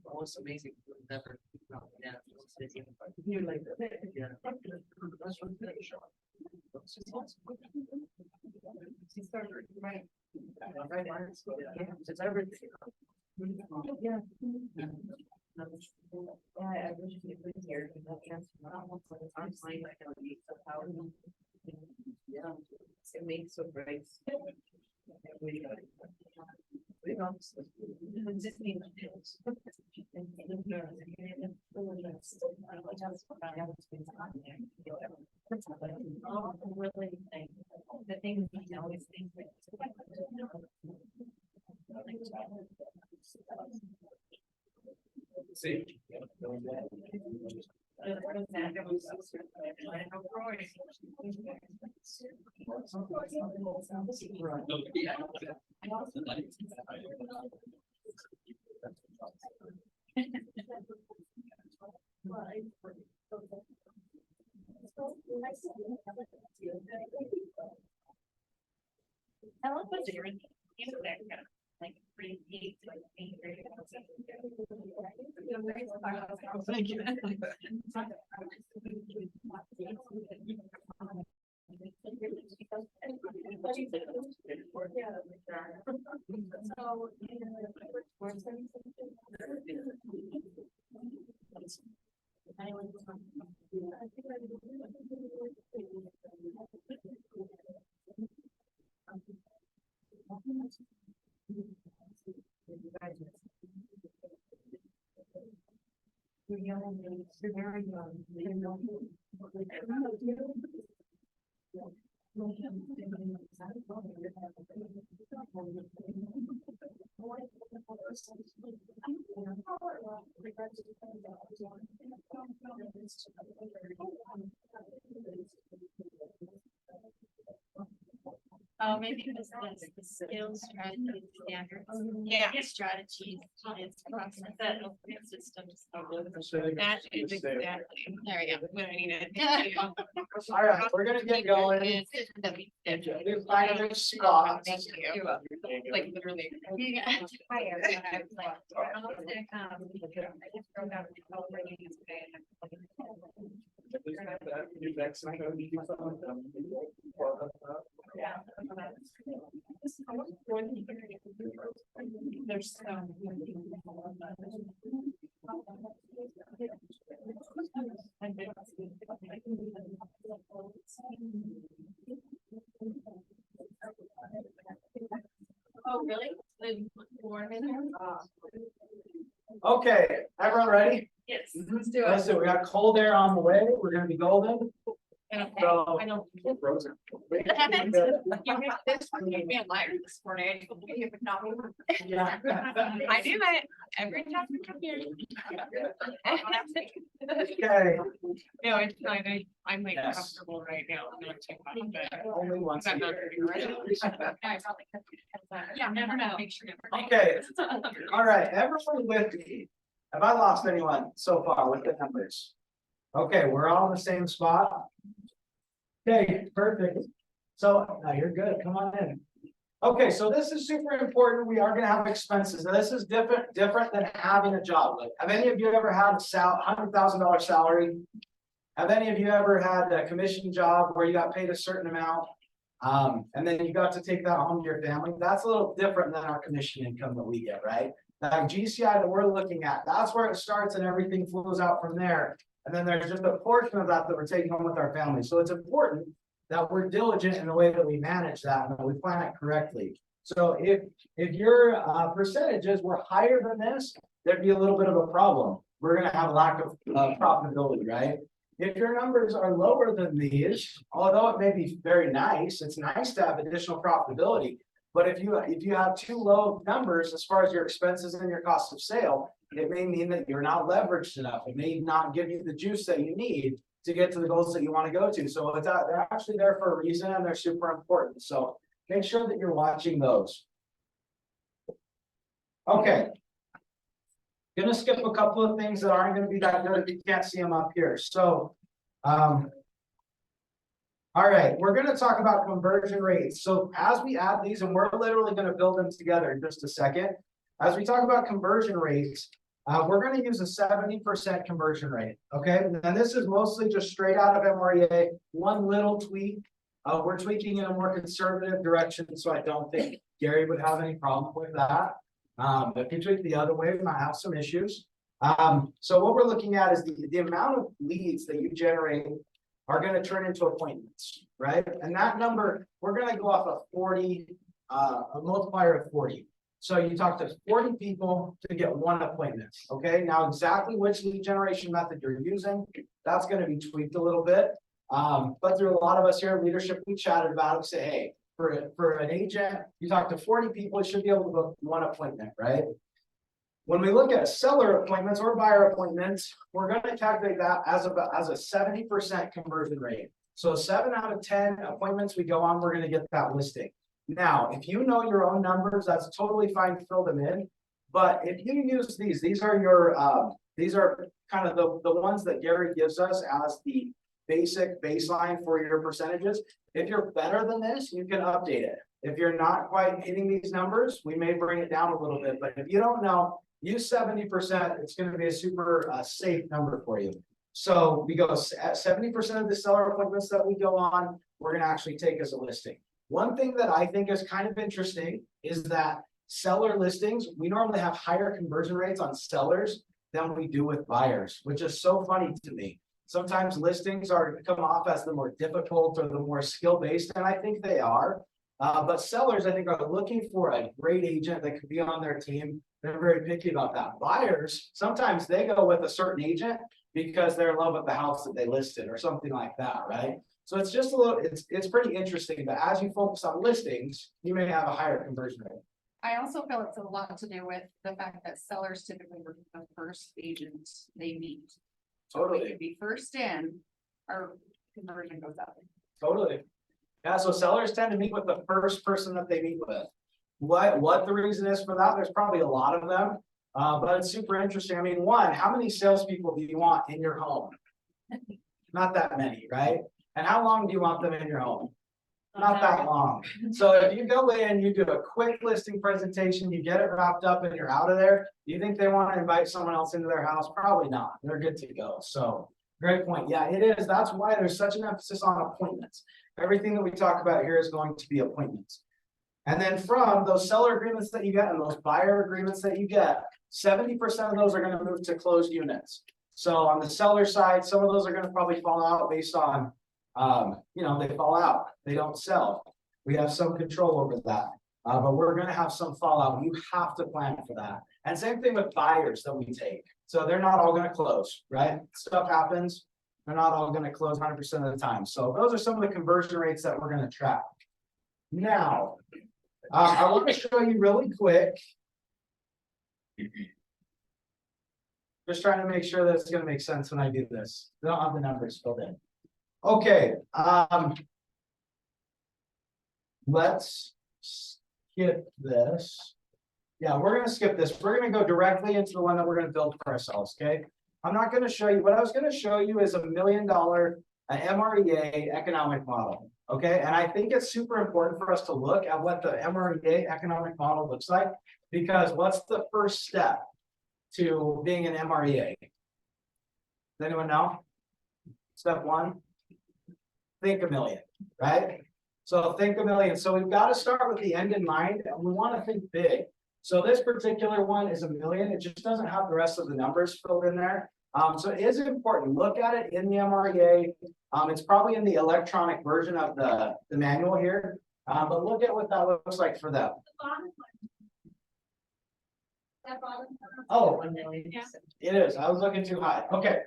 almost amazing. Never. Yeah. You like that? Yeah. That's what right. Yeah, it's everything. Yeah. I wish you could hear. Yeah, it makes so bright. Really think the things you always think. See. I love what you're in. Like pretty deep, like thank you. You're young, you're very young. Oh, maybe because that's the skills, strategy, standards. Yeah. Strategies, it's process that systems. That is exactly, there we go, what I needed. All right, we're gonna get going. New kind of Scott. Thank you. Like literally. Hi, everyone. I was like, I just wrote down the call rating today. There's so. Oh, really? Then more in there? Okay, everyone ready? Yes. Let's do Let's do it. We got cold air on the way. We're gonna be golden. So. I know. Frozen. You had this one gave me a lighter this morning. Yeah. I do that every time we come here. Okay, No, it's fine. I'm like Yes. comfortable right now. I'm not too much, but only once a I'm not year. pretty right. Yeah, never know. Make sure. Okay, all right, everyone with me. Have I lost anyone so far with the numbers? Okay, we're all in the same spot. Okay, perfect. So, now you're good, come on in. Okay, so this is super important. We are gonna have expenses. Now, this is different than having a job. Like, have any of you ever had a $100,000 salary? Have any of you ever had a commission job where you got paid a certain amount? And then you got to take that home to your family? That's a little different than our commission income that we get, right? That GCI that we're looking at, that's where it starts and everything flows out from there. And then there's just a portion of that that we're taking home with our family. So it's important that we're diligent in the way that we manage that and that we plan it correctly. So if your percentages were higher than this, there'd be a little bit of a problem. We're gonna have a lack of profitability, right? If your numbers are lower than these, although it may be very nice, it's nice to have additional profitability. But if you have too low numbers as far as your expenses and your cost of sale, it may mean that you're not leveraged enough. It may not give you the juice that you need to get to the goals that you want to go to. So they're actually there for a reason and they're super important. So make sure that you're watching those. Okay. Gonna skip a couple of things that aren't gonna be that good if you can't see them up here. So, all right, we're gonna talk about conversion rates. So as we add these, and we're literally gonna build them together in just a second. As we talk about conversion rates, we're gonna use a 70% conversion rate, okay? And this is mostly just straight out of MREA, one little tweak. We're tweaking in a more conservative direction, so I don't think Gary would have any problem with that. If you tweak the other way, we might have some issues. So what we're looking at is the amount of leads that you generate are going to turn into appointments, right? And that number, we're going to go off of 40, a multiplier of 40. So you talk to 40 people to get one appointment, okay? Now exactly which lead generation method you're using, that's going to be tweaked a little bit. But through a lot of us here in leadership, we chatted about it, say, hey, for an agent, you talk to 40 people, you should be able to book one appointment, right? When we look at seller appointments or buyer appointments, we're going to calculate that as a 70% conversion rate. So 7 out of 10 appointments we go on, we're going to get that listing. Now, if you know your own numbers, that's totally fine to fill them in. But if you use these are your these are kind of the ones that Gary gives us as the basic baseline for your percentages. If you're better than this, you can update it. If you're not quite hitting these numbers, we may bring it down a little bit. But if you don't know, use 70%. It's going to be a super safe number for you. So we go at 70% of the seller appointments that we go on, we're going to actually take as a listing. One thing that I think is kind of interesting is that seller listings, we normally have higher conversion rates on sellers than we do with buyers, which is so funny to me. Sometimes listings come off as the more difficult or the more skill-based, and I think they are. But sellers, I think, are looking for a great agent that could be on their team. They're very picky about that. Buyers, sometimes they go with a certain agent because they're in love with the house that they listed or something like that, right? So it's just a little, it's pretty interesting. But as you focus on listings, you may have a higher conversion rate. I also feel it's a lot to do with the fact that sellers typically were the first agent they meet. So if we Totally. could be first in, our conversion goes up. Totally. Yeah, so sellers tend to meet with the first person that they meet with. What the reason is for that, there's probably a lot of them. But it's super interesting. I mean, one, how many salespeople do you want in your home? Not that many, right? And how long do you want them in your home? Not that long. So if you go in, you do a quick listing presentation, you get it wrapped up and you're out of there. Do you think they want to invite someone else into their house? Probably not. They're good to go. So Great point. Yeah, it is. That's why there's such an emphasis on appointments. Everything that we talk about here is going to be appointments. And then from those seller agreements that you get and those buyer agreements that you get, 70% of those are going to move to closed units. So on the seller side, some of those are going to probably fall out based on, they fall out, they don't sell. We have some control over that, but we're going to have some fallout. You have to plan for that. And same thing with buyers that we take. So they're not all going to close, right? Stuff happens. They're not all going to close 100% of the time. So those are some of the conversion rates that we're going to track. Now, I want to show you really quick. Just trying to make sure that it's going to make sense when I do this. I don't have the numbers filled in. Okay. Let's skip this. Yeah, we're going to skip this. We're going to go directly into the one that we're going to build for ourselves. Okay. I'm not going to show you. What I was going to show you is $1 million MREA economic model. Okay. And I think it's super important for us to look at what the MREA economic model looks like, because what's the first step to being an MREA? Does anyone know? Step one, think $1 million, right? So think $1 million. So we've got to start with the end in mind, and we want to think big. So this particular one is $1 million. It just doesn't have the rest of the numbers filled in there. So it is important. Look at it in the MREA. It's probably in the electronic version of the manual here. But look at what that looks like for them. Oh, $1 million. Yeah. It is. I was looking too high. Okay.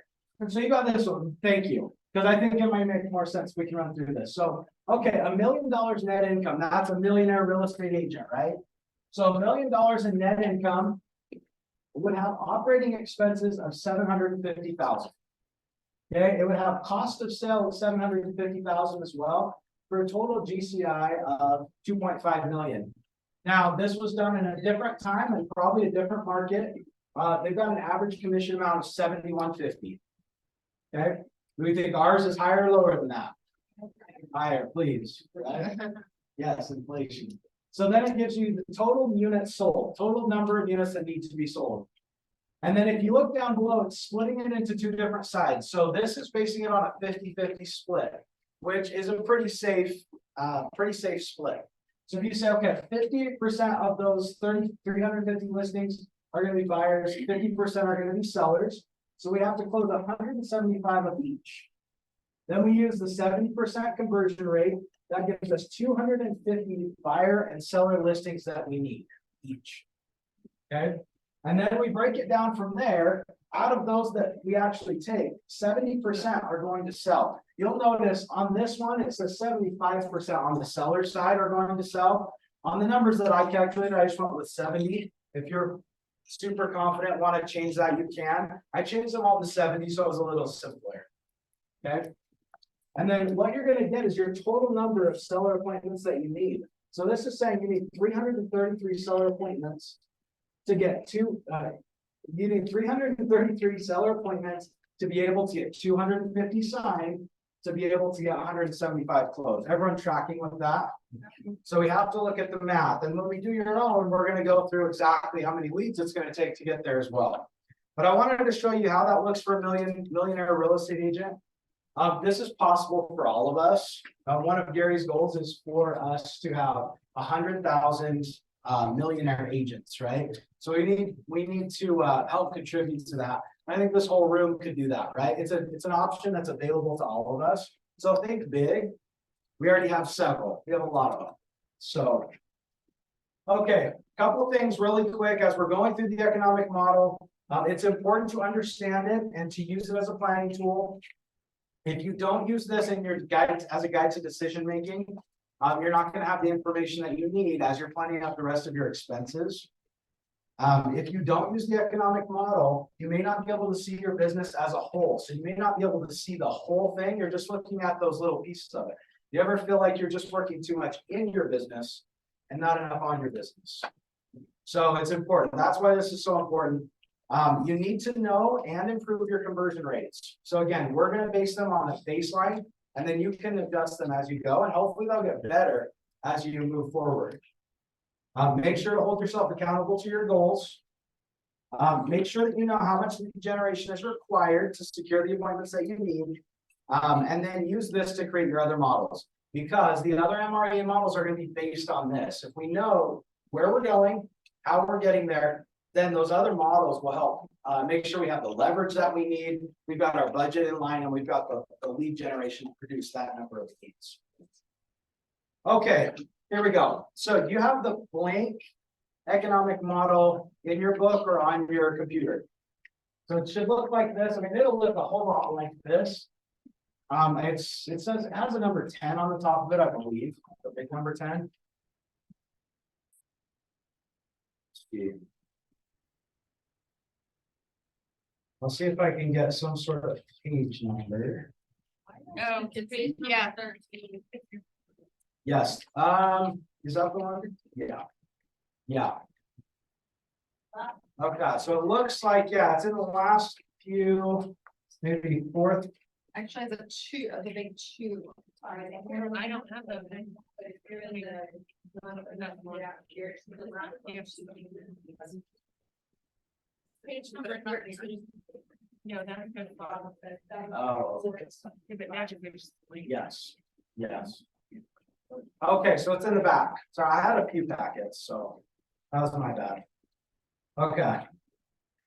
So you got this one. Thank you. Because I think it might make more sense. We can run through this. So, okay, $1 million net income. That's a millionaire real estate agent, right? So $1 million in net income would have operating expenses of $750,000. Okay, it would have cost of sale of $750,000 as well, for a total GCI of $2.5 million. Now, this was done in a different time and probably a different market. They've got an average commission amount of $71.50. Okay, do we think ours is higher or lower than that? Higher, please. Right? Yes, inflation. So then it gives you the total units sold, total number of units that need to be sold. And then if you look down below, it's splitting it into two different sides. So this is basing it on a 50-50 split, which is a pretty safe split. So if you say, okay, 50% of those 350 listings are going to be buyers, 50% are going to be sellers. So we have to close 175 of each. Then we use the 70% conversion rate. That gives us 250 buyer and seller listings that we need each. Okay. And then we break it down from there. Out of those that we actually take, 70% are going to sell. You'll notice on this one, it says 75% on the seller side are going to sell. On the numbers that I calculated, I just went with 70. If you're super confident, want to change that, you can. I changed them all to 70, so it was a little simpler. Okay. And then what you're going to get is your total number of seller appointments that you need. So this is saying you need 333 seller appointments to get you need 333 seller appointments to be able to get 250 signed, to be able to get 175 closed. Everyone tracking with that? So we have to look at the math. And when we do your own, we're going to go through exactly how many leads it's going to take to get there as well. But I wanted to show you how that looks for a millionaire real estate agent. This is possible for all of us. One of Gary's goals is for us to have 100,000 millionaire agents, right? So we need to help contribute to that. I think this whole room could do that, right? It's an option that's available to all of us. So think big. We already have several. We have a lot of them. So, okay, a couple of things really quick as we're going through the economic model. It's important to understand it and to use it as a planning tool. If you don't use this in your guide as a guide to decision making, you're not going to have the information that you need as you're planning out the rest of your expenses. If you don't use the economic model, you may not be able to see your business as a whole. So you may not be able to see the whole thing. You're just looking at those little pieces of it. You ever feel like you're just working too much in your business and not enough on your business? So it's important. That's why this is so important. You need to know and improve your conversion rates. So again, we're going to base them on a baseline, and then you can adjust them as you go, and hopefully they'll get better as you move forward. Make sure to hold yourself accountable to your goals. Make sure that you know how much lead generation is required to secure the appointments that you need. And then use this to create your other models, because the other MRA models are going to be based on this. If we know where we're going, how we're getting there, then those other models will help make sure we have the leverage that we need. We've got our budget in line, and we've got the lead generation to produce that number of leads. Okay, here we go. So you have the blank economic model in your book or on your computer. So it should look like this. I mean, it'll look a whole lot like this. It says it has a number 10 on the top of it, I believe, the big number 10. Let's see. I'll see if I can get some sort of page number. Oh, yeah. 13. Yes, is that the one? Yeah. Yeah. Okay, so it looks like, yeah, it's in the last few, maybe fourth. Actually, the two, the big two. I don't have those. But if you're in the. Page number 13. No, that's good. Oh, If it matches, there's. yes, yes. Okay, so it's in the back. So I had a few packets, so that was my bad. Okay.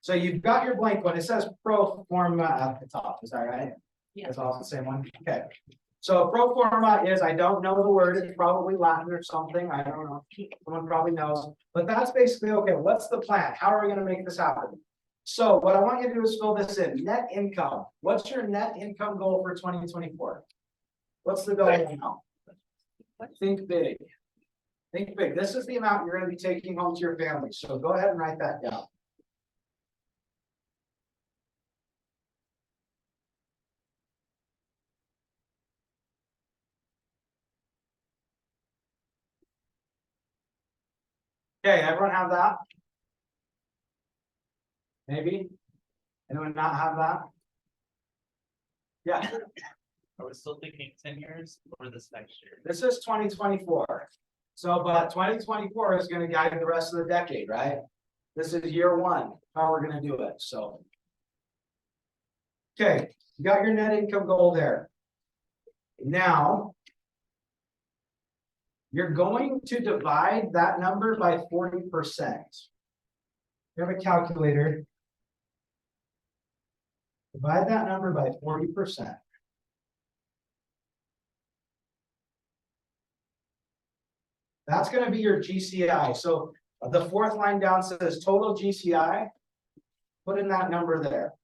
So you've got your blank one. It says pro forma at the top. Is that right? Yeah. It's all the same one. Okay. So pro forma is, I don't know the word. It's probably Latin or something. I don't know. Someone probably knows. But that's basically, okay, what's the plan? How are we going to make this happen? So what I want you to do is fill this in. Net income. What's your net income goal for 2024? What's the goal now? Think big. Think big. This is the amount you're going to be taking home to your family. So go ahead and write that down. Okay, everyone have that? Maybe? Anyone not have that? Yeah, Are we still thinking 10 years or this next year? this is 2024. So, but 2024 is going to guide the rest of the decade, right? This is year one, how we're going to do it. So, okay, you got your net income goal there. Now, you're going to divide that number by 40%. You have a calculator. Divide that number by 40%. That's going to be your GCI. So the fourth line down says total GCI. Put in that number there.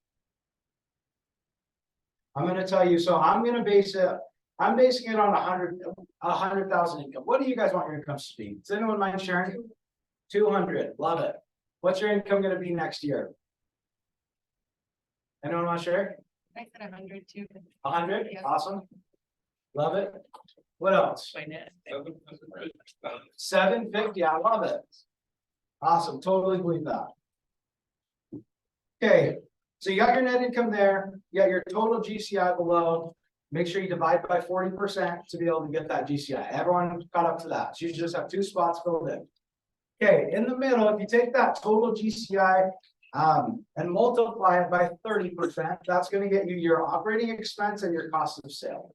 I'm going to tell you, so I'm going to base it, I'm basing it on 100,000 income. What do you guys want your income to be? Does anyone mind sharing? 200, love it. What's your income going to be next year? Anyone want to share? I said 100 too. 100, Yeah. awesome. Love it. What else? By net. 750, I love it. Awesome, totally believe that. Okay, so you got your net income there, you got your total GCI below. Make sure you divide by 40% to be able to get that GCI. Everyone caught up to that. So you just have two spots filled in. Okay, in the middle, if you take that total GCI and multiply it by 30%, that's going to get you your operating expense and your cost of sale.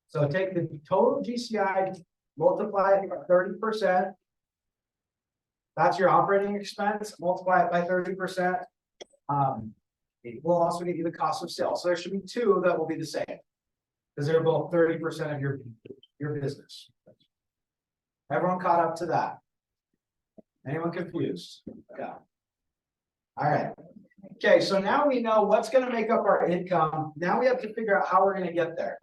So take the total GCI, multiply it by 30%. That's your operating expense, multiply it by 30%. It will also get you the cost of sales. So there should be two that will be the same. Because they're both 30% of your business. Everyone caught up to that? Anyone confused? Yeah. All right. Okay, so now we know what's going to make up our income. Now we have to figure out how we're going to get there.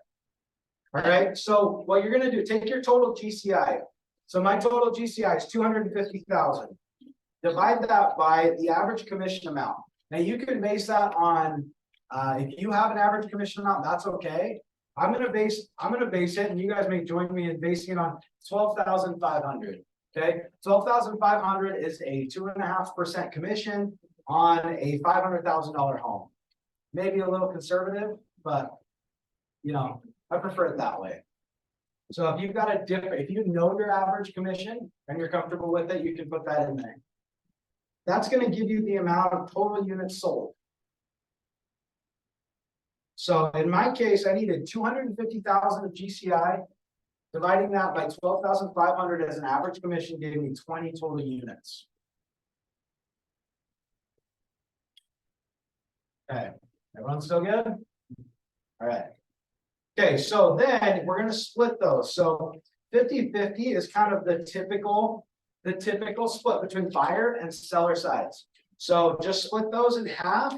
All right, so what you're going to do, take your total GCI. So my total GCI is 250,000. Divide that by the average commission amount. Now you can base that on, if you have an average commission amount, that's okay. I'm gonna base it, and you guys may join me in basing it on 12,500. Okay, 12,500 is a 2.5% commission on a $500,000 home. Maybe a little conservative, but you know, I prefer it that way. So if you've got a different, if you know your average commission and you're comfortable with it, you can put that in there. That's gonna give you the amount of total units sold. So in my case, I needed 250,000 of GCI. Dividing that by 12,500 as an average commission gave me 20 total units. Okay, everyone still good? All right. Okay, so then we're gonna split those. So 50-50 is kind of the typical split between buyer and seller sides. So just split those in half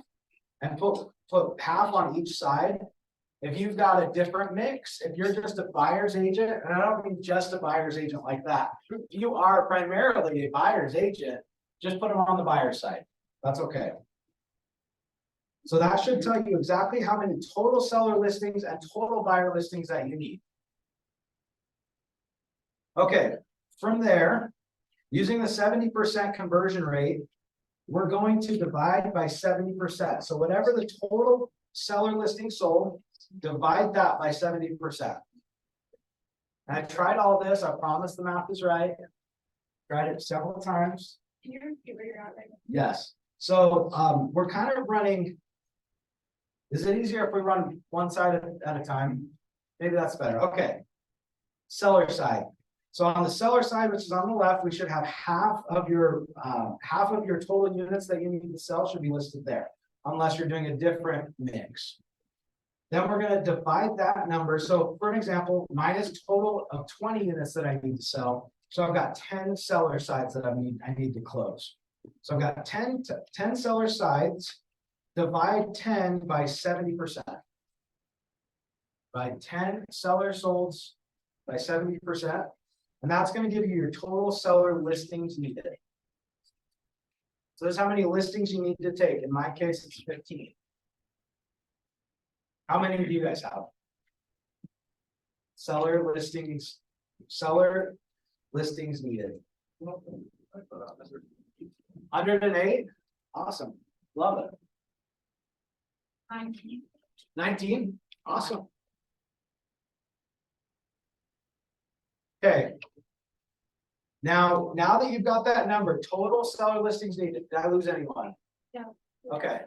and put half on each side. If you've got a different mix, if you're just a buyer's agent, and I don't mean just a buyer's agent like that. If you are primarily a buyer's agent, just put them on the buyer's side. That's okay. So that should tell you exactly how many total seller listings and total buyer listings that you need. Okay, from there, using the 70% conversion rate, we're going to divide by 70%. So whatever the total seller listing sold, divide that by 70%. And I tried all this. I promise the math is right. Tried it several times. Can you repeat where you're at right now? Yes. So we're kind of running. Is it easier if we run one side at a time? Maybe that's better. Okay. Seller side. So on the seller side, which is on the left, we should have half of your total units that you need to sell should be listed there, unless you're doing a different mix. Then we're going to divide that number. So for an example, mine is a total of 20 units that I need to sell. So I've got 10 seller sides that I need to close. So I've got 10 seller sides. Divide 10 by 70%. By 10 seller solds by 70%. And that's going to give you your total seller listings needed. So this is how many listings you need to take. In my case, it's 15. How many do you guys have? Seller listings needed. 108. Awesome. Love it. 19. Awesome. Okay. Now that you've got that number, total seller listings needed. Did I lose anyone? Yeah. Okay.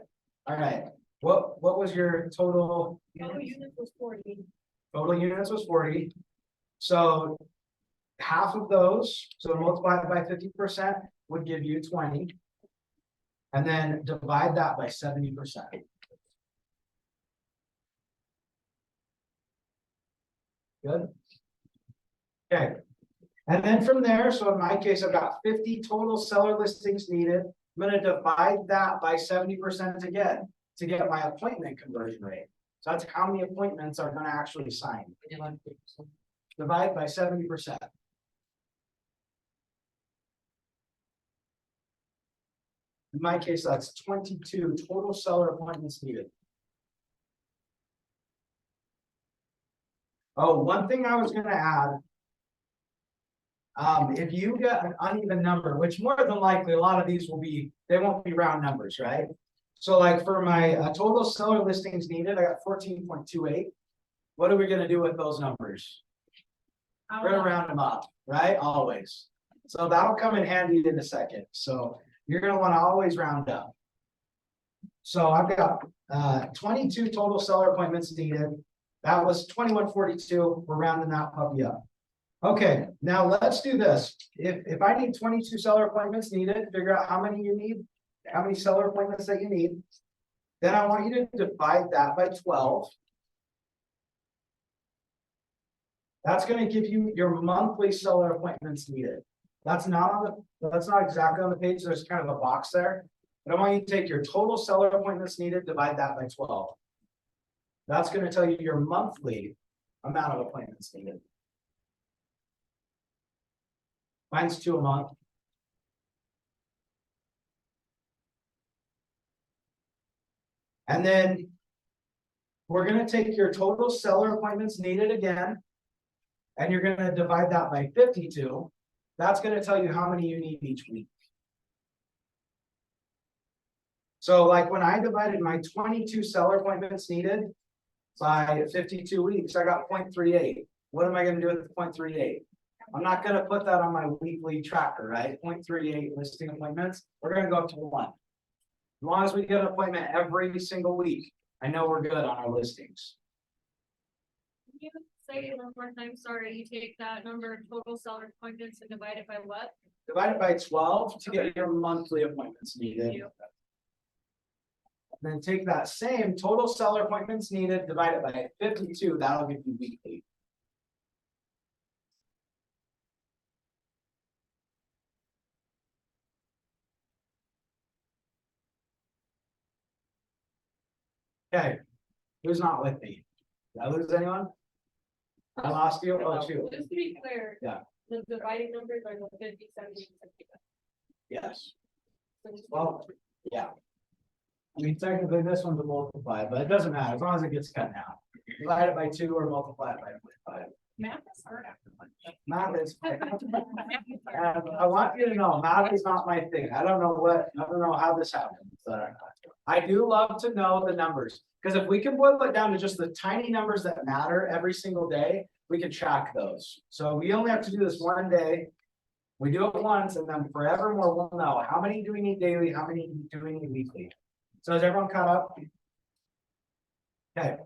All right. What was your total? Total units was 40. Total units was 40. So half of those, so multiply it by 50% would give you 20. And then divide that by 70%. Good. Okay. And then from there, so in my case, I've got 50 total seller listings needed. I'm going to divide that by 70% again to get my appointment conversion rate. So that's how many appointments are going to actually sign. Divide by 70%. In my case, that's 22 total seller appointments needed. Oh, one thing I was going to add. If you get an uneven number, which more than likely a lot of these they won't be round numbers, right? So like for my total seller listings needed, I got 14.28. What are we going to do with those numbers? We're going to round them up, right? Always. So that'll come in handy in a second. So you're going to want to always round up. So I've got 22 total seller appointments needed. That was 2142. We're rounding that puppy up. Okay, now let's do this. If I need 22 seller appointments needed, figure out how many you need, how many seller appointments that you need. Then I want you to divide that by 12. That's going to give you your monthly seller appointments needed. That's not exactly on the page. There's kind of a box there. But I want you to take your total seller appointments needed, divide that by 12. That's going to tell you your monthly amount of appointments needed. Mine's 2 a month. And then we're going to take your total seller appointments needed again, and you're going to divide that by 52. That's going to tell you how many you need each week. So like when I divided my 22 seller appointments needed by 52 weeks, I got 0.38. What am I gonna do with the 0.38? I'm not gonna put that on my weekly tracker, right? 0.38 listing appointments, we're gonna go up to 1. As long as we get an appointment every single week, I know we're good on our listings. Can you say it one more time? Sorry, you take that number of total seller appointments and divide it by what? Divide it by 12 to get your monthly appointments needed. Thank you. Then take that same total seller appointments needed, divide it by 52, that'll give you weekly. Okay, who's not with me? Did I lose anyone? I lost you? Oh, two. Just to be clear. Yeah. The dividing numbers are the 50, 70, 75. Yes. So just- Well, yeah. I mean, technically this one's a multiply, but it doesn't matter as long as it gets cut down. Divide it by 2 or multiply it by 0.5. Math is hard after lunch. Math is. And I want you to know, math is not my thing. I don't know how this happens. I do love to know the numbers, because if we can boil it down to just the tiny numbers that matter every single day, we can track those. So we only have to do this one day. We do it once and then forevermore we'll know how many do we need daily, how many do we need weekly. So is everyone caught up? Okay,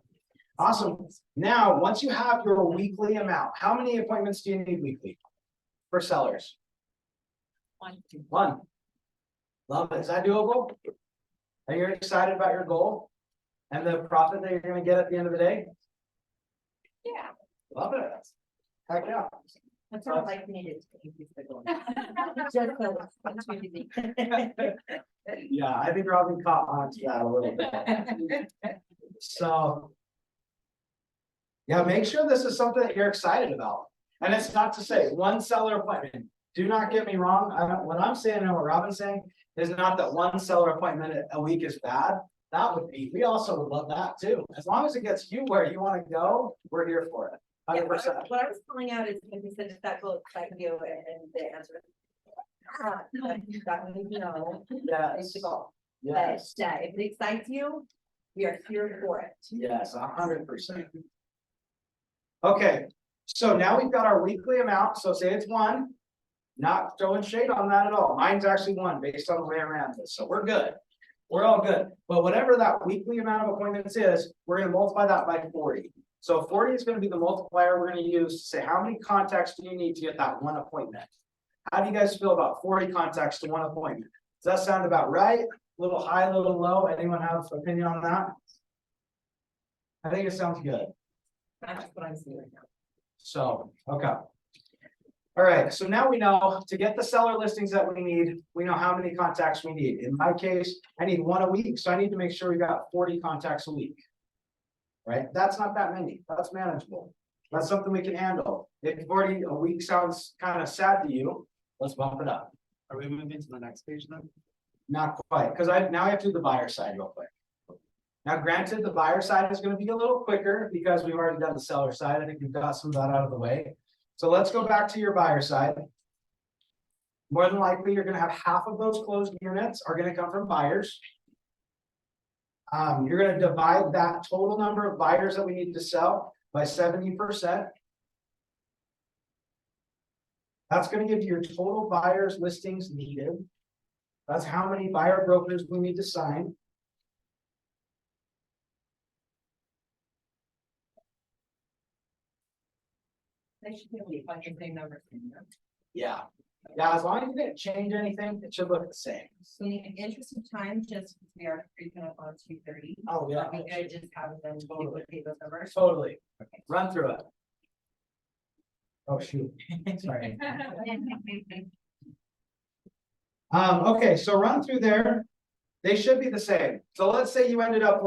awesome. Now, once you have your weekly amount, how many appointments do you need weekly for sellers? 1. 1. Love it. Is that doable? Are you excited about your goal and the profit that you're going to get at the end of the day? Yeah. Love it. Heck yeah. That's all life needed to increase the goal. Just so it's really Yeah, I think Robin caught on to that a little bit. So. Yeah, make sure this is something that you're excited about. And it's not to say one seller appointment. Do not get me wrong. What I'm saying and what Robin's saying is not that one seller appointment a week is bad. That would be, we also would love that too. As long as it gets you where you want to go, we're here for it. Yeah, 100%. what I was pulling out is, when you said if that goes, I can do it, and the answer. That means no, it's Yes. the goal. Yes. But, if it excites you, we are here for it. Yes, 100%. Okay, so now we've got our weekly amount. So say it's 1. Not throwing shade on that at all. Mine's actually 1 based on the way I ran this. So we're good. We're all good. But whatever that weekly amount of appointments is, we're going to multiply that by 40. So 40 is going to be the multiplier we're going to use to say how many contacts do you need to get that 1 appointment. How do you guys feel about 40 contacts to 1 appointment? Does that sound about right? A little high, a little low? Anyone have an opinion on that? I think it sounds good. That's what I'm seeing right now. So, okay. All right, so now we know to get the seller listings that we need, we know how many contacts we need. In my case, I need 1 a week, so I need to make sure we got 40 contacts a week. Right? That's not that many. That's manageable. That's something we can handle. If 40 a week sounds kind of sad to you, let's bump it up. Are we moving to the next page then? Not quite, because now I have to do the buyer side real quick. Now, granted, the buyer side is going to be a little quicker because we've already done the seller side. I think we've got some of that out of the way. So let's go back to your buyer side. More than likely, you're going to have half of those closed units are going to come from buyers. You're going to divide that total number of buyers that we need to sell by 70%. That's going to give you your total buyers listings needed. That's how many buyer brokers we need to sign. They should be a bunch of same numbers. Yeah. Yeah, as long as you didn't change anything, it should look the same. So in the interest of time, just because we are creeping up on 2:30. Oh, yeah. We could just have them duplicate those numbers. Totally. Run through it. Oh, shoot. Sorry. Okay, so run through there. They should be the same. So let's say you ended up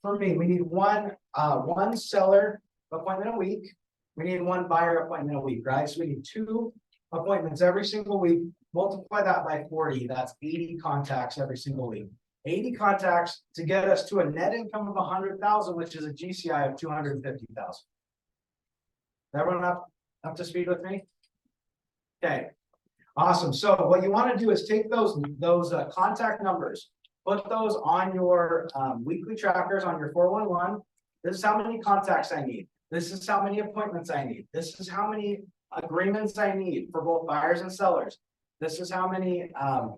for me, we need one seller appointment a week. We need 1 buyer appointment a week, right? So we need 2 appointments every single week. Multiply that by 40. That's 80 contacts every single week. 80 contacts to get us to a net income of 100,000, which is a GCI of 250,000. Everyone up to speed with me? Okay, awesome. So what you want to do is take those contact numbers, put those on your weekly trackers on your 411. This is how many contacts I need. This is how many appointments I need. This is how many agreements I need for both buyers and sellers. This is how many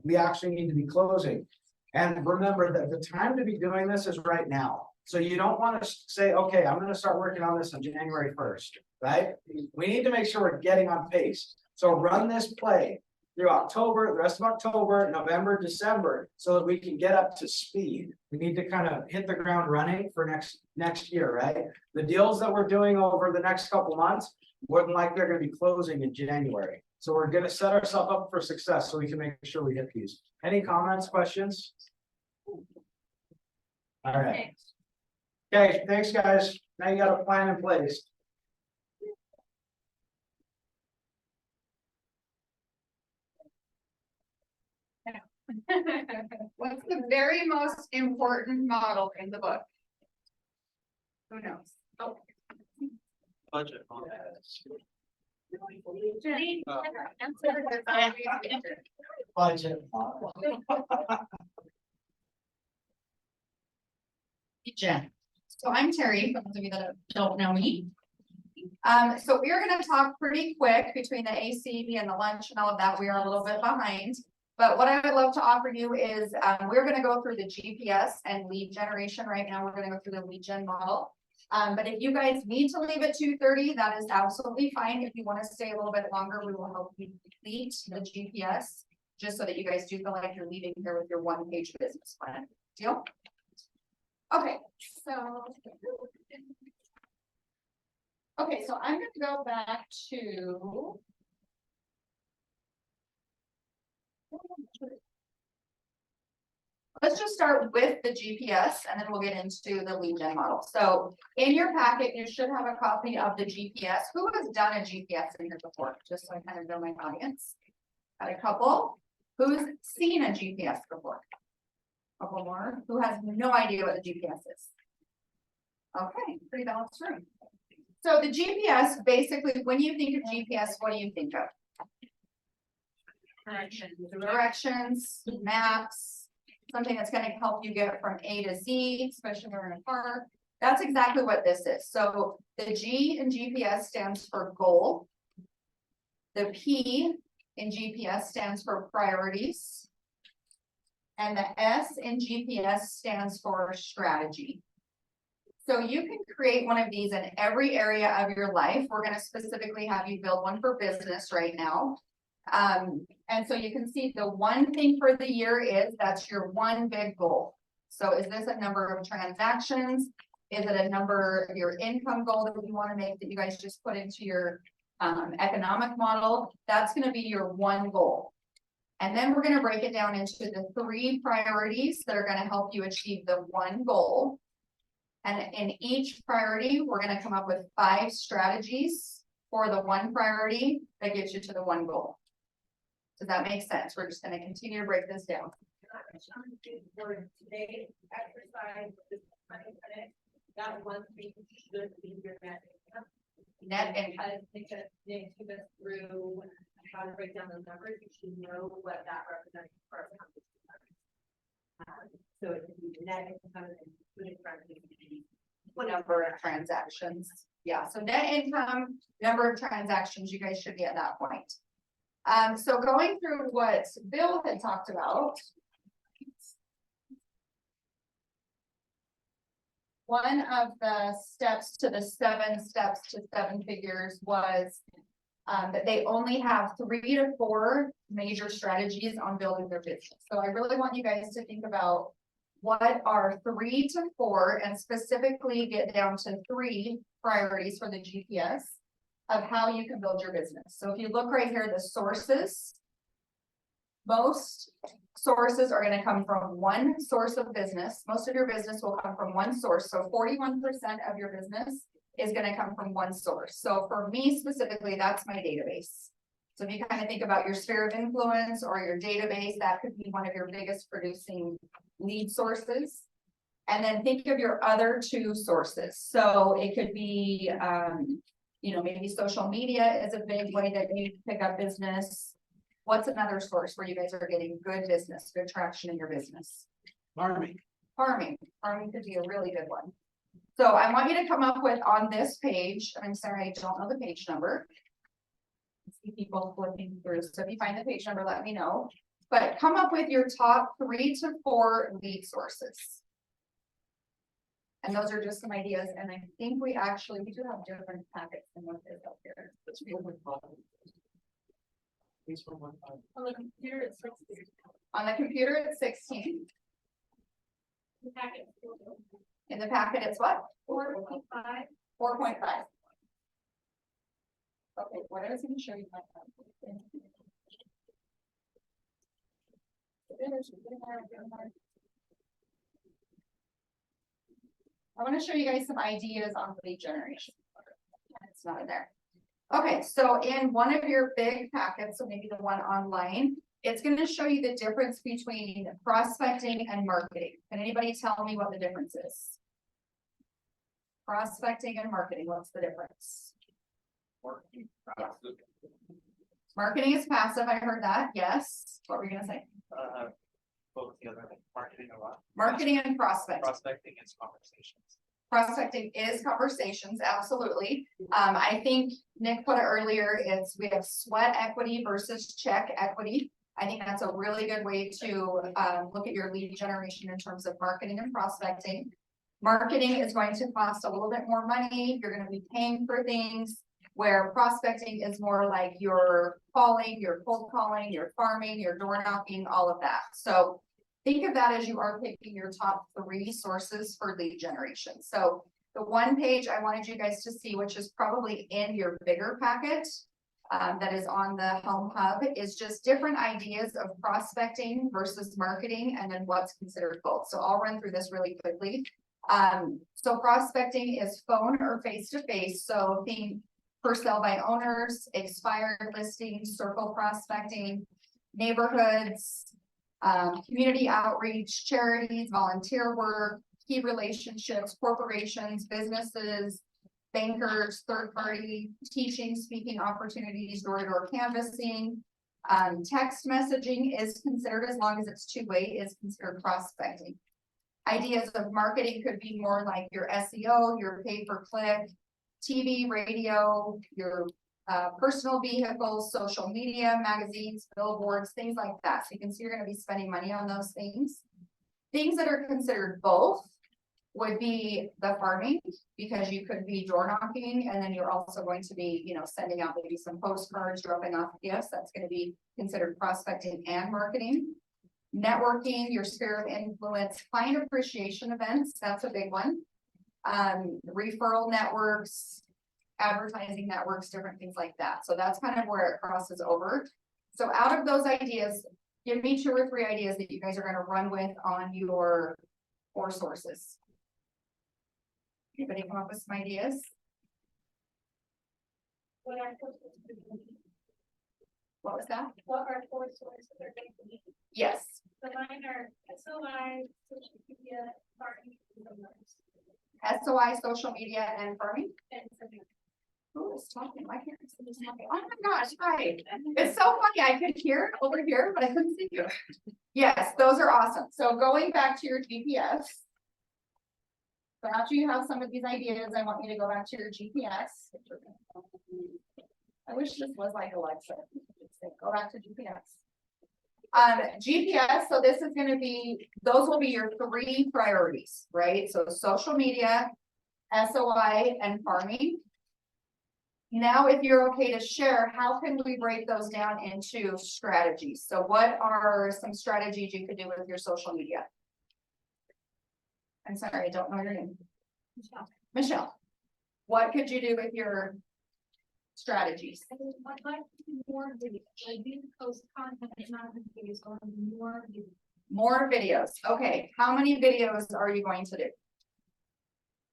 we actually need to be closing. And remember that the time to be doing this is right now. So you don't want to say, okay, I'm gonna start working on this on January 1st, right? We need to make sure we're getting on pace. So run this play through October, the rest of October, November, December, so that we can get up to speed. We need to kind of hit the ground running for next year, right? The deals that we're doing over the next couple months, more than likely they're gonna be closing in January. So we're gonna set ourselves up for success so we can make sure we hit these. Any comments, questions? All right. Okay, thanks, guys. Now you got a plan in place. What's the very most important model in the book? Who knows? Oh, Budget. Jenny, Oh. answer this. Budget. Jen. So I'm Terry, for those of you that don't know me. So we're gonna talk pretty quick between the AC and the lunch and all of that. We are a little bit behind. But what I would love to offer you is, we're gonna go through the GPS and lead generation. Right now, we're gonna go through the lead gen model. But if you guys need to leave at 2:30, that is absolutely fine. If you want to stay a little bit longer, we will help you complete the GPS. Just so that you guys do feel like you're leaving here with your one-page business plan. Deal? Okay, so. Okay, so I'm gonna go back to. Let's just start with the GPS and then we'll get into the lead gen model. So in your packet, you should have a copy of the GPS. Who has done a GPS in here before? Just so I kind of know my audience. Got a couple. Who's seen a GPS before? Couple more. Who has no idea what the GPS is? Okay, pretty balanced room. So the GPS, basically, when you think of GPS, what do you think of? Directions, maps, something that's going to help you get from A to Z, especially when you're in a car. That's exactly what this is. So the G in GPS stands for goal. The P in GPS stands for priorities. And the S in GPS stands for strategy. So you can create one of these in every area of your life. We're going to specifically have you build one for business right now. And so you can see the one thing for the year is that's your one big goal. So is this a number of transactions? Is it a number of your income goal that you want to make that you guys just put into your economic model? That's going to be your one goal. And then we're going to break it down into the 3 priorities that are going to help you achieve the one goal. And in each priority, we're going to come up with 5 strategies for the one priority that gets you to the one goal. Does that make sense? We're just going to continue to break this down. Today, exercise, that one thing should be your net income. Net income. I think that they took us through how to break down those numbers. You should know what that represents for a company. So it can be net income and put in front of What number of transactions? Yeah, so net income, number of transactions, you guys should be at that point. So going through what Bill had talked about. One of the steps to the 7 steps to 7 figures was that they only have 3 to 4 major strategies on building their business. So I really want you guys to think about what are 3 to 4 and specifically get down to 3 priorities for the GPS of how you can build your business. So if you look right here, the sources, most sources are going to come from one source of business. Most of your business will come from one source. So 41% of your business is going to come from one source. So for me specifically, that's my database. So if you kind of think about your sphere of influence or your database, that could be one of your biggest producing lead sources. And then think of your other 2 sources. So it could be, you know, maybe social media is a big way that you pick up business. What's another source where you guys are getting good business, good traction in your business? Farming. Farming could be a really good one. So I want you to come up with on this page, I'm sorry, I don't know the page number. I see people flipping through, so if you find the page number, let me know. But come up with your top 3 to 4 lead sources. And those are just some ideas, and I think we do have different packets than what is up here. On the computer, it's 16. On the computer, it's 16. The packet. In the packet, it's what? 4.5. 4.5. Okay, what I was gonna show you. I want to show you guys some ideas on lead generation. It's not in there. Okay, so in one of your big packets, so maybe the one online, it's going to show you the difference between prospecting and marketing. Can anybody tell me what the difference is? Prospecting and marketing, what's the difference? Marketing is passive, I heard that, yes. What were you gonna say? Both together, like marketing a lot. Marketing and prospecting. Prospecting is conversations. Prospecting is conversations, absolutely. I think Nick put it earlier, we have sweat equity versus check equity. I think that's a really good way to look at your lead generation in terms of marketing and prospecting. Marketing is going to cost a little bit more money. You're gonna be paying for things, where prospecting is more like your calling, your cold calling, your farming, your door knocking, all of that. So think of that as you are picking your top 3 sources for lead generation. So the one page I wanted you guys to see, which is probably in your bigger packet, that is on the Home Hub, is just different ideas of prospecting versus marketing, and then what's considered both. So I'll run through this really quickly. So prospecting is phone or face-to-face. So think for sale by owners, expired listings, circle prospecting, neighborhoods, community outreach, charities, volunteer work, key relationships, corporations, businesses, bankers, third party, teaching, speaking opportunities, door-to-door canvassing. Text messaging is considered, as long as it's two-way, is considered prospecting. Ideas of marketing could be more like your SEO, your pay-per-click, TV, radio, your personal vehicles, social media, magazines, billboards, things like that. So you can see you're going to be spending money on those things. Things that are considered both would be the farming, because you could be door knocking, and then you're also going to be, sending out maybe some postcards, dropping off gifts. That's going to be considered prospecting and marketing. Networking, your sphere of influence, client appreciation events, that's a big one. Referral networks, advertising networks, different things like that. So that's kind of where it crosses over. So out of those ideas, give me 2 or 3 ideas that you guys are going to run with on your 4 sources. Anybody come up with some ideas? What are What was that? 4 sources are going to be? Yes. So mine are SOI, social media, marketing, SOI, social media, and farming. and something. Who is talking? Why can't I see this talking? Oh my gosh, hi. It's so funny. I could hear over here, but I couldn't see you. Yes, those are awesome. So going back to your GPS. So after you have some of these ideas, I want you to go back to your GPS. I wish this was like Alexa. Go back to GPS. GPS, so this is going to be, those will be your 3 priorities, right? So social media, SOI, and farming. Now, if you're okay to share, how can we break those down into strategies? So what are some strategies you could do with your social media? I'm sorry, I don't know your name. Michelle. What could you do with your strategies? I'd like to do more videos. I do post content, not videos, so I do more videos. More videos. Okay, how many videos are you going to do?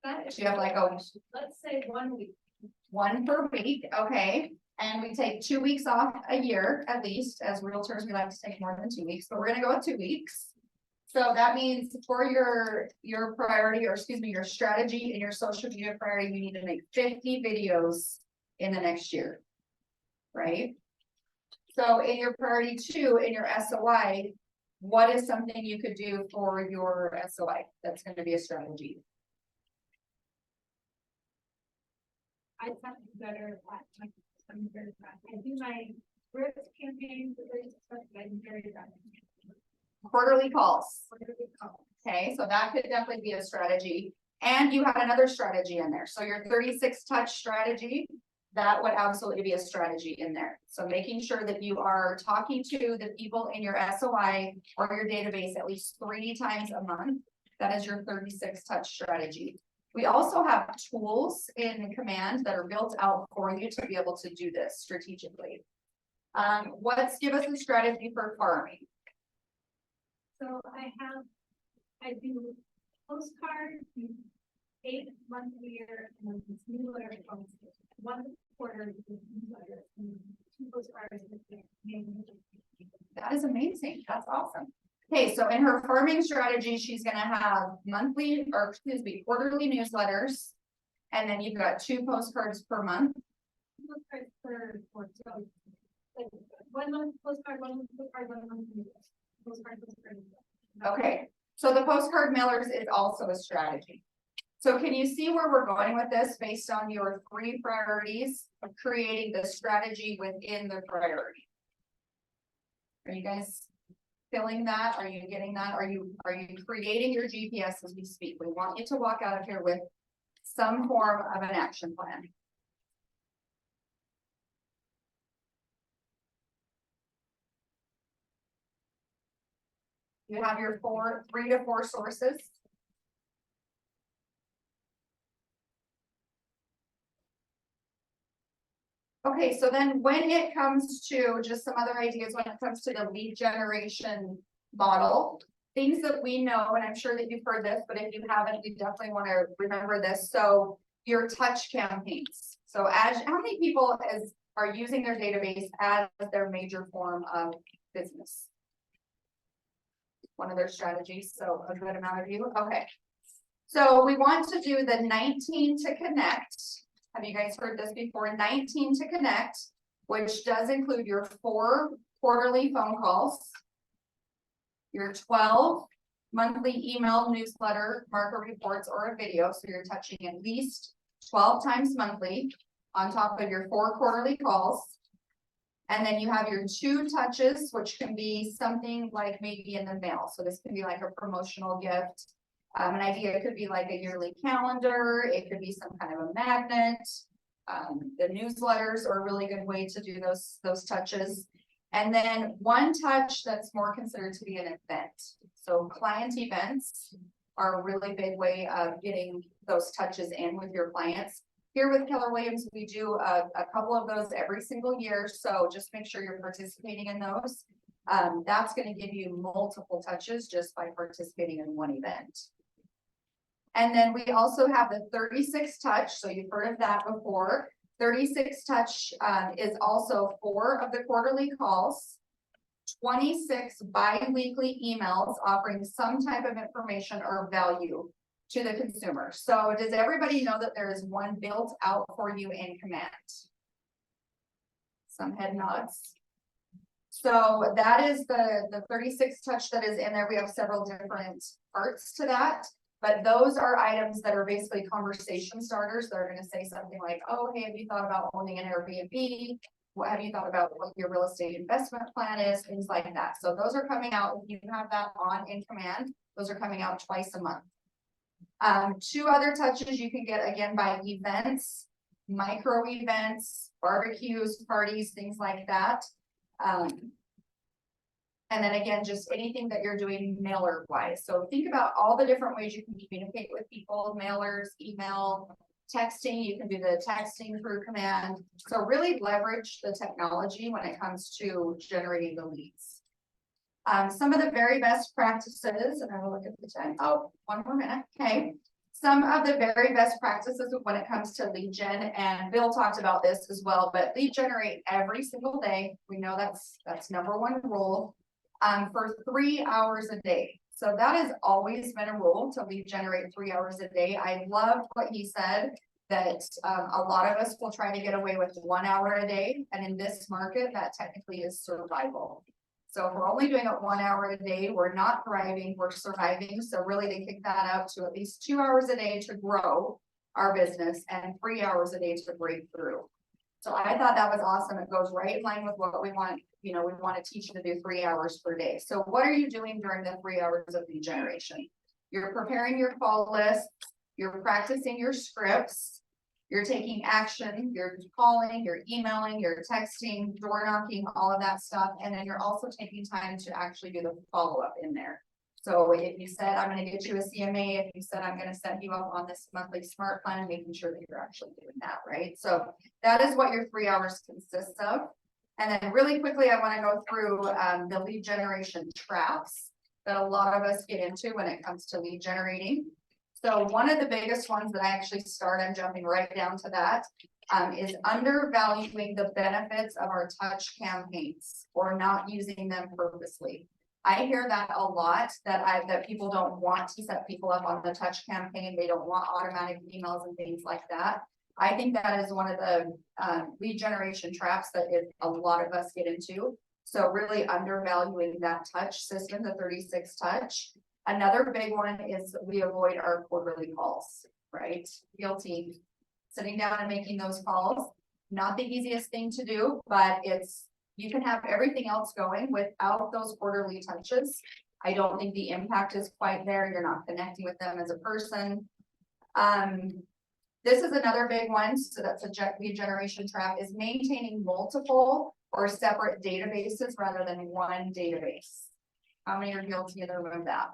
That Do you have like a let's say 1 week. 1 per week? Okay. And we take 2 weeks off a year, at least. As realtors, we like to take more than 2 weeks, but we're gonna go with 2 weeks. So that means for your priority, or excuse me, your strategy and your social media priority, you need to make 50 videos in the next year. Right? So in your priority 2, in your SOI, what is something you could do for your SOI? That's going to be a strategy. I have to be better at my, I'm very bad. I do my risk campaigns, but I'm very bad. Quarterly calls. Okay, so that could definitely be a strategy. And you had another strategy in there. So your 36 touch strategy, that would absolutely be a strategy in there. So making sure that you are talking to the people in your SOI or your database at least 3 times a month. That is your 36 touch strategy. We also have tools in Command that are built out for you to be able to do this strategically. Give us a strategy for farming. So I do postcards, 8 months a year, and then this newsletter comes 1 quarter newsletter, and 2 postcards. That is amazing. That's awesome. Okay, so in her farming strategy, she's gonna have quarterly newsletters. And then you've got 2 postcards per month. Postcards so, like, 1 month postcard, 1 month postcard, 1 month postcard. Okay, so the postcard mailers is also a strategy. So can you see where we're going with this based on your 3 priorities of creating the strategy within the priority? Are you guys feeling that? Are you getting that? Are you creating your GPS as we speak? We want you to walk out of here with some form of an action plan. You have your 3 to 4 sources. Okay, so then when it comes to just some other ideas, when it comes to the lead generation model, things that we know, and I'm sure that you've heard this, but if you haven't, you definitely want to remember this. So your touch campaigns. So how many people are using their database as their major form of business? One of their strategies, so a good amount of you. Okay. So we want to do the 19 to connect. Have you guys heard this before? 19 to connect, which does include your 4 quarterly phone calls, your 12 monthly email newsletter, market reports, or a video. So you're touching at least 12 times monthly on top of your 4 quarterly calls. And then you have your 2 touches, which can be something like maybe in the mail. So this can be like a promotional gift. An idea could be like a yearly calendar. It could be some kind of a magnet. The newsletters are a really good way to do those touches. And then 1 touch that's more considered to be an event. So client events are a really big way of getting those touches in with your clients. Here with Keller Williams, we do a couple of those every single year. So just make sure you're participating in those. That's going to give you multiple touches just by participating in 1 event. And then we also have the 36 touch. So you've heard of that before. 36 touch is also 4 of the quarterly calls, 26 bi-weekly emails offering some type of information or value to the consumer. So does everybody know that there is 1 built out for you in Command? Some head nods. So that is the 36 touch that is in there. We have several different parts to that. But those are items that are basically conversation starters. They're going to say something like, oh, hey, have you thought about owning an Airbnb? What have you thought about what your real estate investment plan is? Things like that. So those are coming out. If you have that on in Command, those are coming out twice a month. 2 other touches you can get again by events, micro events, barbecues, parties, things like that. And then again, just anything that you're doing mailer wise. So think about all the different ways you can communicate with people, mailers, email, texting. You can do the texting through Command. So really leverage the technology when it comes to generating the leads. Some of the very best practices, and I will look at the time. Oh, 1 more minute. Okay. Some of the very best practices when it comes to lead gen, and Bill talked about this as well, but lead generate every single day. We know that's #1 rule. For 3 hours a day. So that has always been a rule to lead generate 3 hours a day. I loved what he said, that a lot of us will try to get away with 1 hour a day. And in this market, that technically is survival. So if we're only doing it 1 hour a day, we're not thriving, we're surviving. So really to kick that up to at least 2 hours a day to grow our business and 3 hours a day to break through. So I thought that was awesome. It goes right in line with what we want. You know, we want to teach you to do 3 hours per day. So what are you doing during the 3 hours of lead generation? You're preparing your call list, you're practicing your scripts, you're taking action, you're calling, you're emailing, you're texting, door knocking, all of that stuff. And then you're also taking time to actually do the follow-up in there. So if you said, I'm gonna get you a CMA, if you said, I'm gonna set you up on this monthly smart plan, making sure that you're actually doing that, right? So that is what your 3 hours consists of. And then really quickly, I wanna go through the lead generation traps that a lot of us get into when it comes to lead generating. So one of the biggest ones that I actually start, I'm jumping right down to that, is undervaluing the benefits of our touch campaigns or not using them purposely. I hear that a lot, that people don't want to set people up on the touch campaign. They don't want automatic emails and things like that. I think that is one of the lead generation traps that a lot of us get into. So really undervaluing that touch system, the 36 touch. Another big one is we avoid our quarterly calls, right? Guilty. Sitting down and making those calls, not the easiest thing to do, but you can have everything else going without those quarterly touches. I don't think the impact is quite there. You're not connecting with them as a person. This is another big one. So that's a lead generation trap, is maintaining multiple or separate databases rather than one database. How many are guilty of that?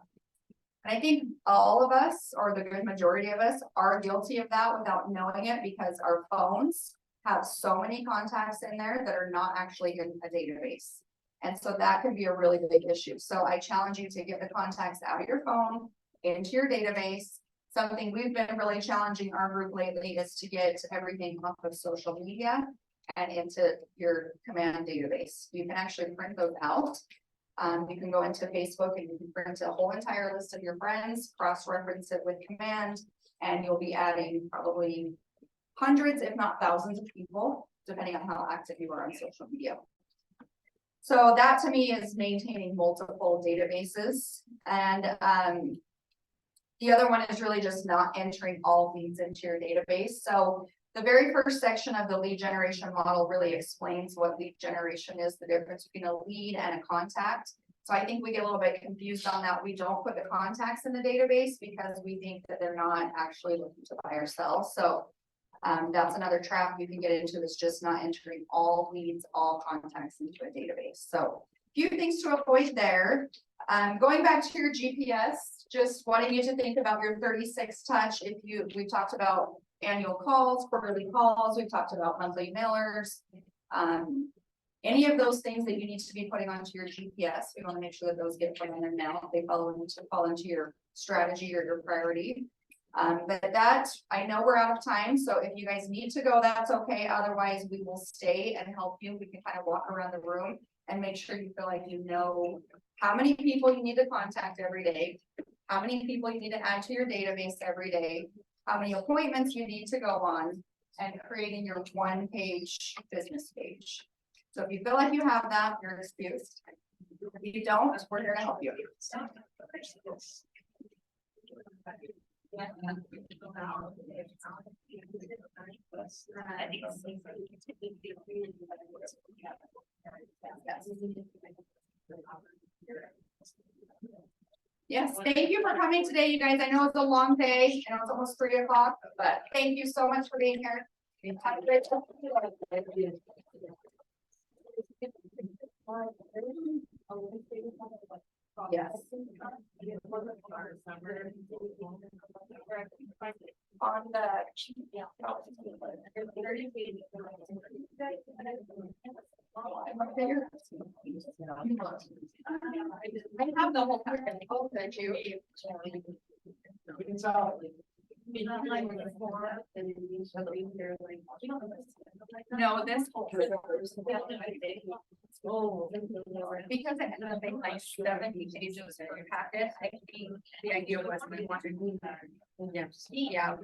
And I think all of us, or the good majority of us, are guilty of that without knowing it, because our phones have so many contacts in there that are not actually in a database. And so that could be a really big issue. So I challenge you to get the contacts out of your phone into your database. Something we've been really challenging our group lately is to get everything off of social media and into your command database. You can actually print those out. You can go into Facebook and you can print a whole entire list of your friends, cross-reference it with command, and you'll be adding probably hundreds, if not thousands of people, depending on how active you are on social media. So that to me is maintaining multiple databases. And the other one is really just not entering all leads into your database. So the very first section of the lead generation model really explains what lead generation is, the difference between a lead and a contact. So I think we get a little bit confused on that. We don't put the contacts in the database because we think that they're not actually looking to buy or sell. So that's another trap you can get into, is just not entering all leads, all contacts into a database. So a few things to avoid there. Going back to your GPS, just wanting you to think about your 36 touch. We talked about annual calls, quarterly calls, we've talked about monthly mailers. Any of those things that you need to be putting onto your GPS, we want to make sure that those get put in there now. If they fall into your strategy or your priority. But that, I know we're out of time, so if you guys need to go, that's okay. Otherwise, we will stay and help you. We can kind of walk around the room and make sure you feel like you know how many people you need to contact every day, how many people you need to add to your database every day, how many appointments you need to go on, and creating your one-page business page. So if you feel like you have that, you're excused. If you don't, we're here to help you. Yes, thank you for coming today, you guys. I know it's a long day and it's almost 3 o'clock, but thank you so much for being here. Have a great day. Yes. On the. I have the whole packet. Oh, thank you. We can tell. No, this whole. Oh, because it has been like 70 pages in your packet, I think the idea was we wanted we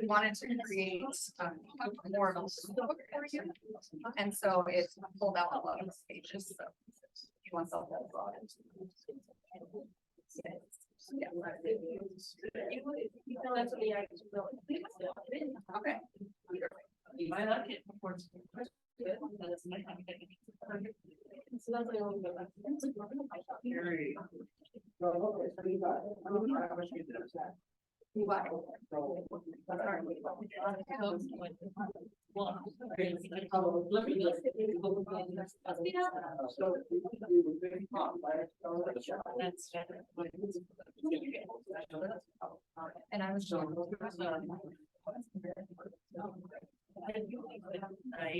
wanted to create more of a book for you. And so it pulled out a lot of pages, so you want to Okay. You might like it before it's. That's my time. So that's the only. And I was just. Right.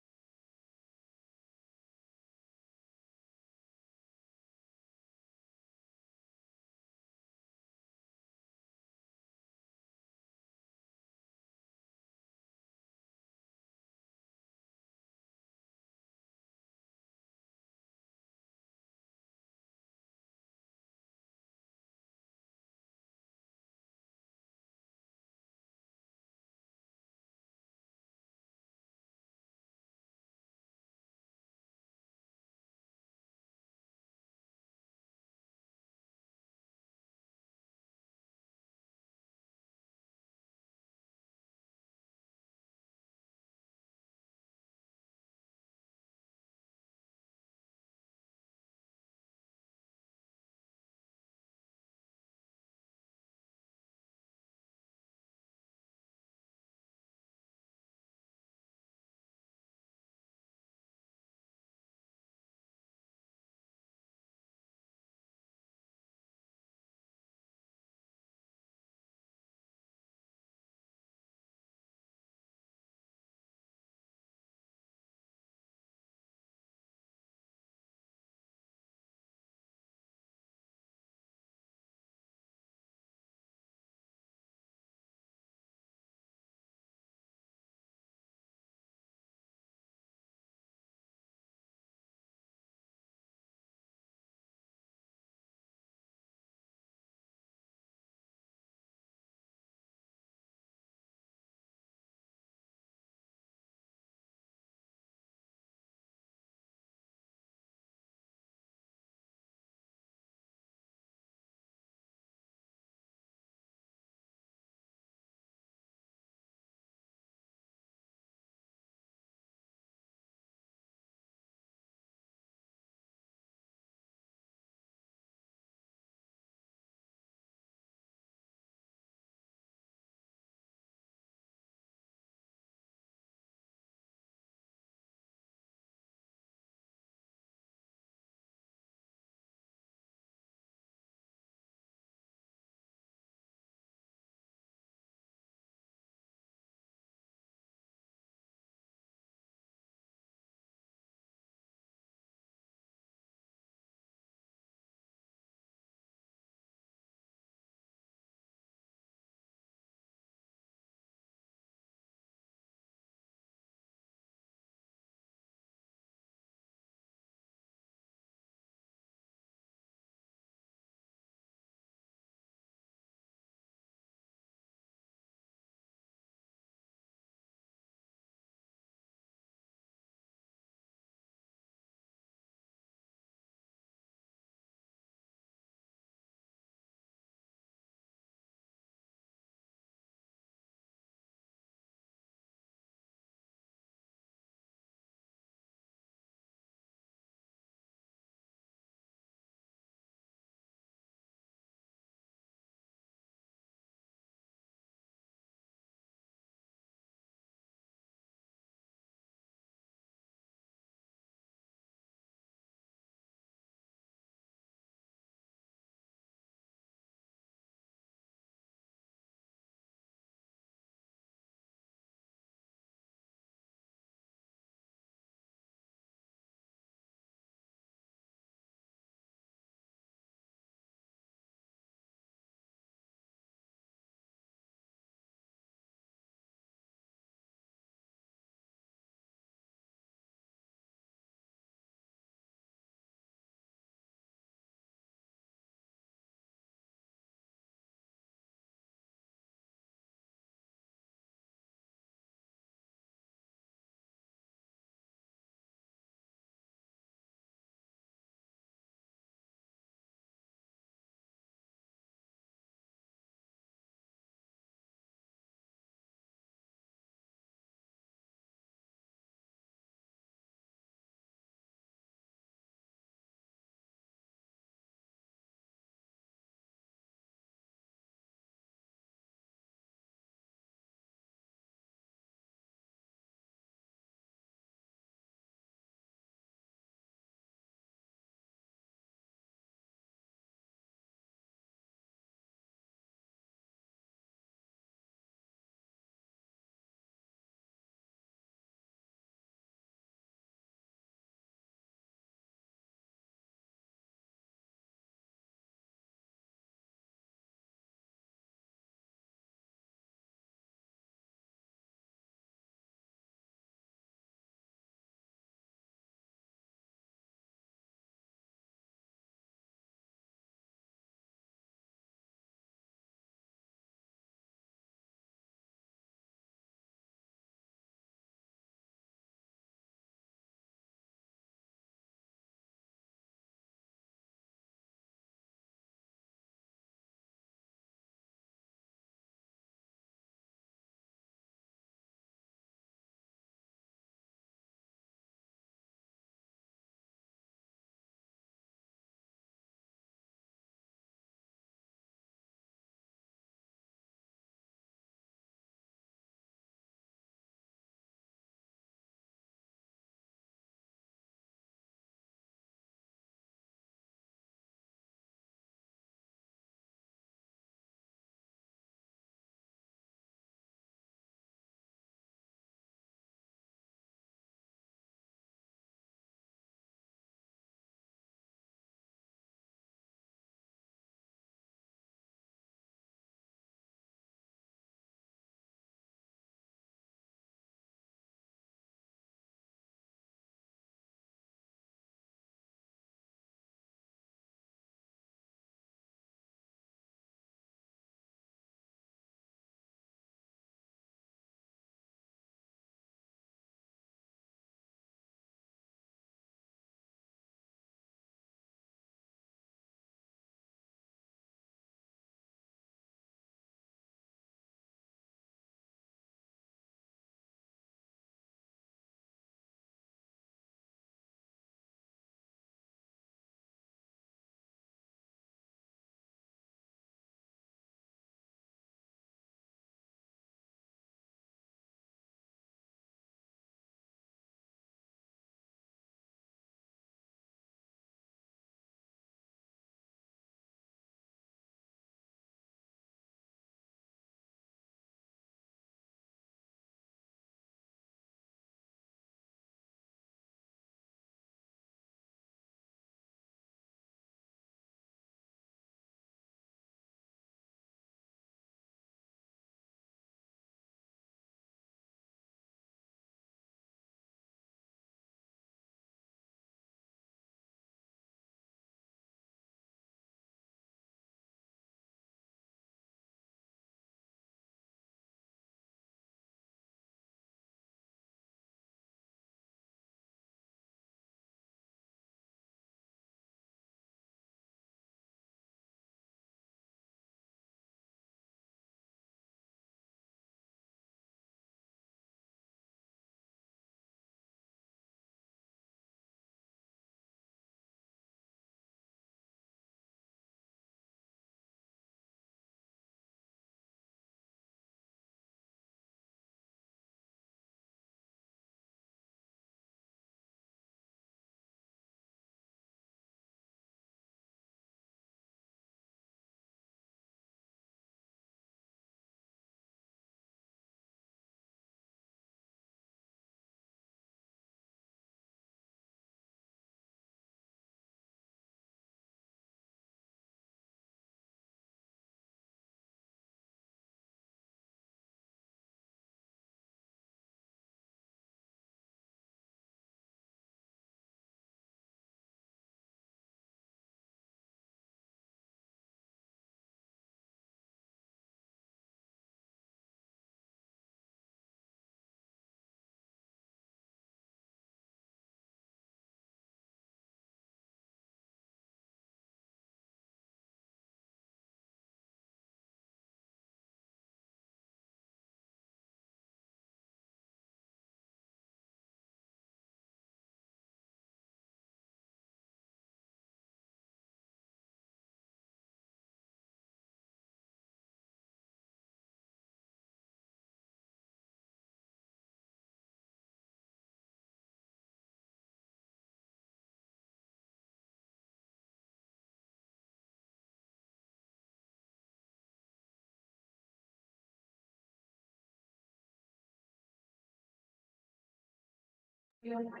And then I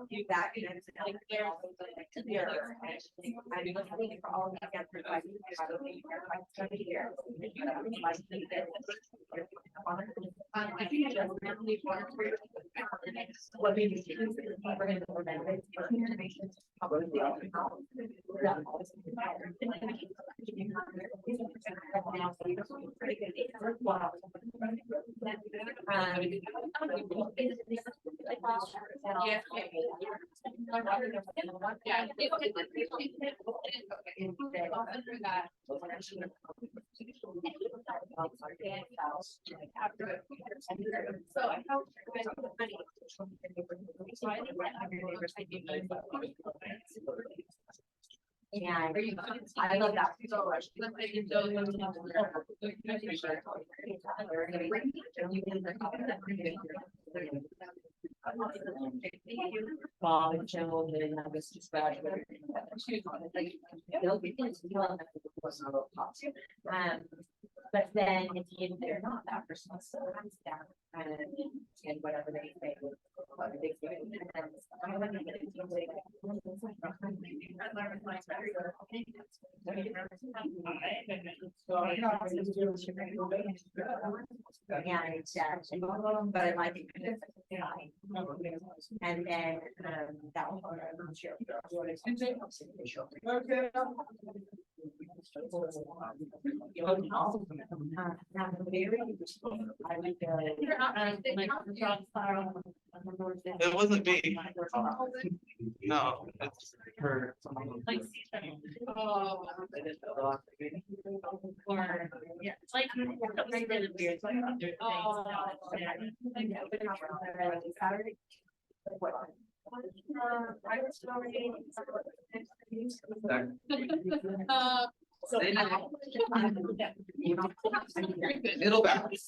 do that. And it's like, I was looking for all of these answers. I studied here. I think I just really want to. What we do is we're going to implement it. Information. So I helped with the money. So I think that And I love that so much. Bob, Joe, and I was just graduating. But then if they're not, that person still comes down and whatever they say. What they say. But it might be. And then, that will. Okay. It wasn't me. No, it's her. Oh. Or, yeah, it's like. So. It'll bounce.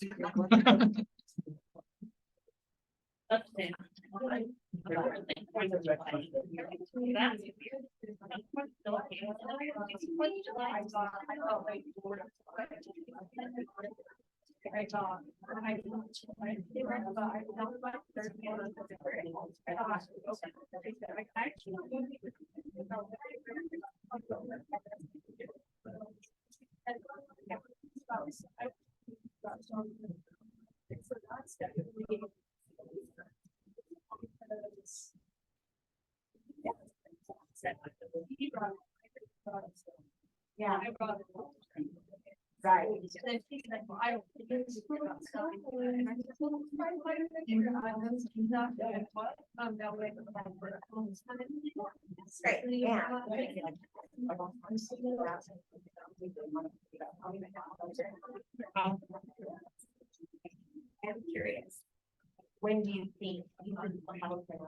Yeah. Right. Great, yeah. I'm curious. When do you think you can help them?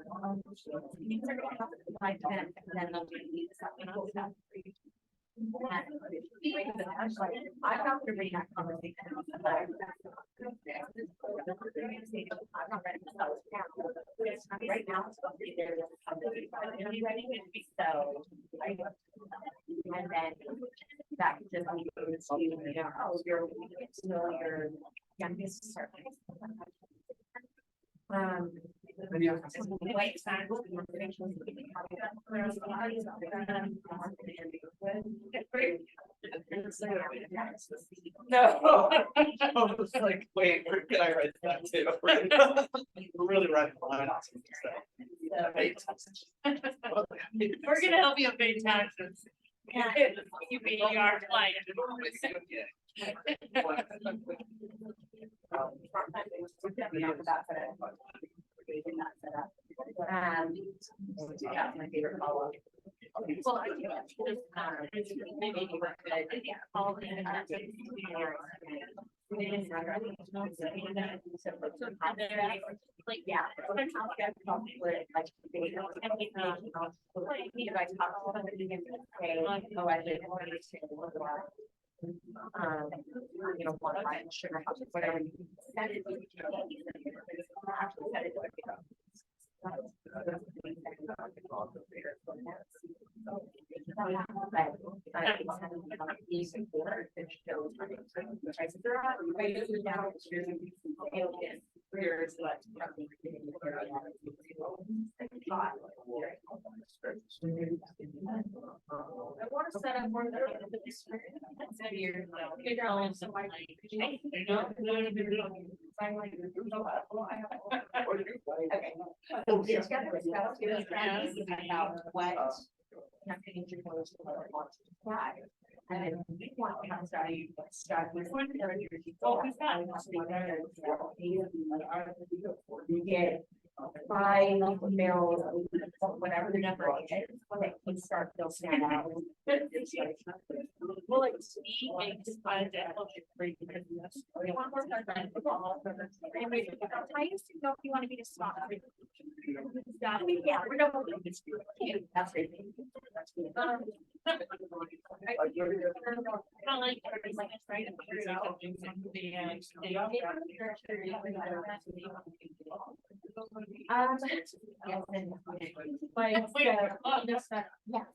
You can help them by 10, and then they'll do something else. I have to read that conversation. I'm not ready to tell it now. Right now, it's supposed to be there. So, and then that just means you know, oh, you're your youngest circle. No. I was like, wait, where can I write that too? We're really writing a line. We're gonna help you pay taxes. You be our client. Yeah, my favorite follow-up. Well, I think that's just, maybe you were good. All the like, Yeah. You know, one line sugar, whatever. These and four, and shows how many times the prices are up, right, this is now, it's years and alien, years, like. I want to set up more than this. Years, figure out some like. Okay. So we're together, let's give us about what. Not getting your voice to what I want to fly. And then we want to have start with. We get 5 mils, whatever the number is, when they can start filtering out. Well, like, see, makes fun of free. I used to know if you want to be a spot. Yeah, we're not. That's great. Kind of like, everybody's like, trying to figure out Yes, and. Like, oh, that's not. Yeah.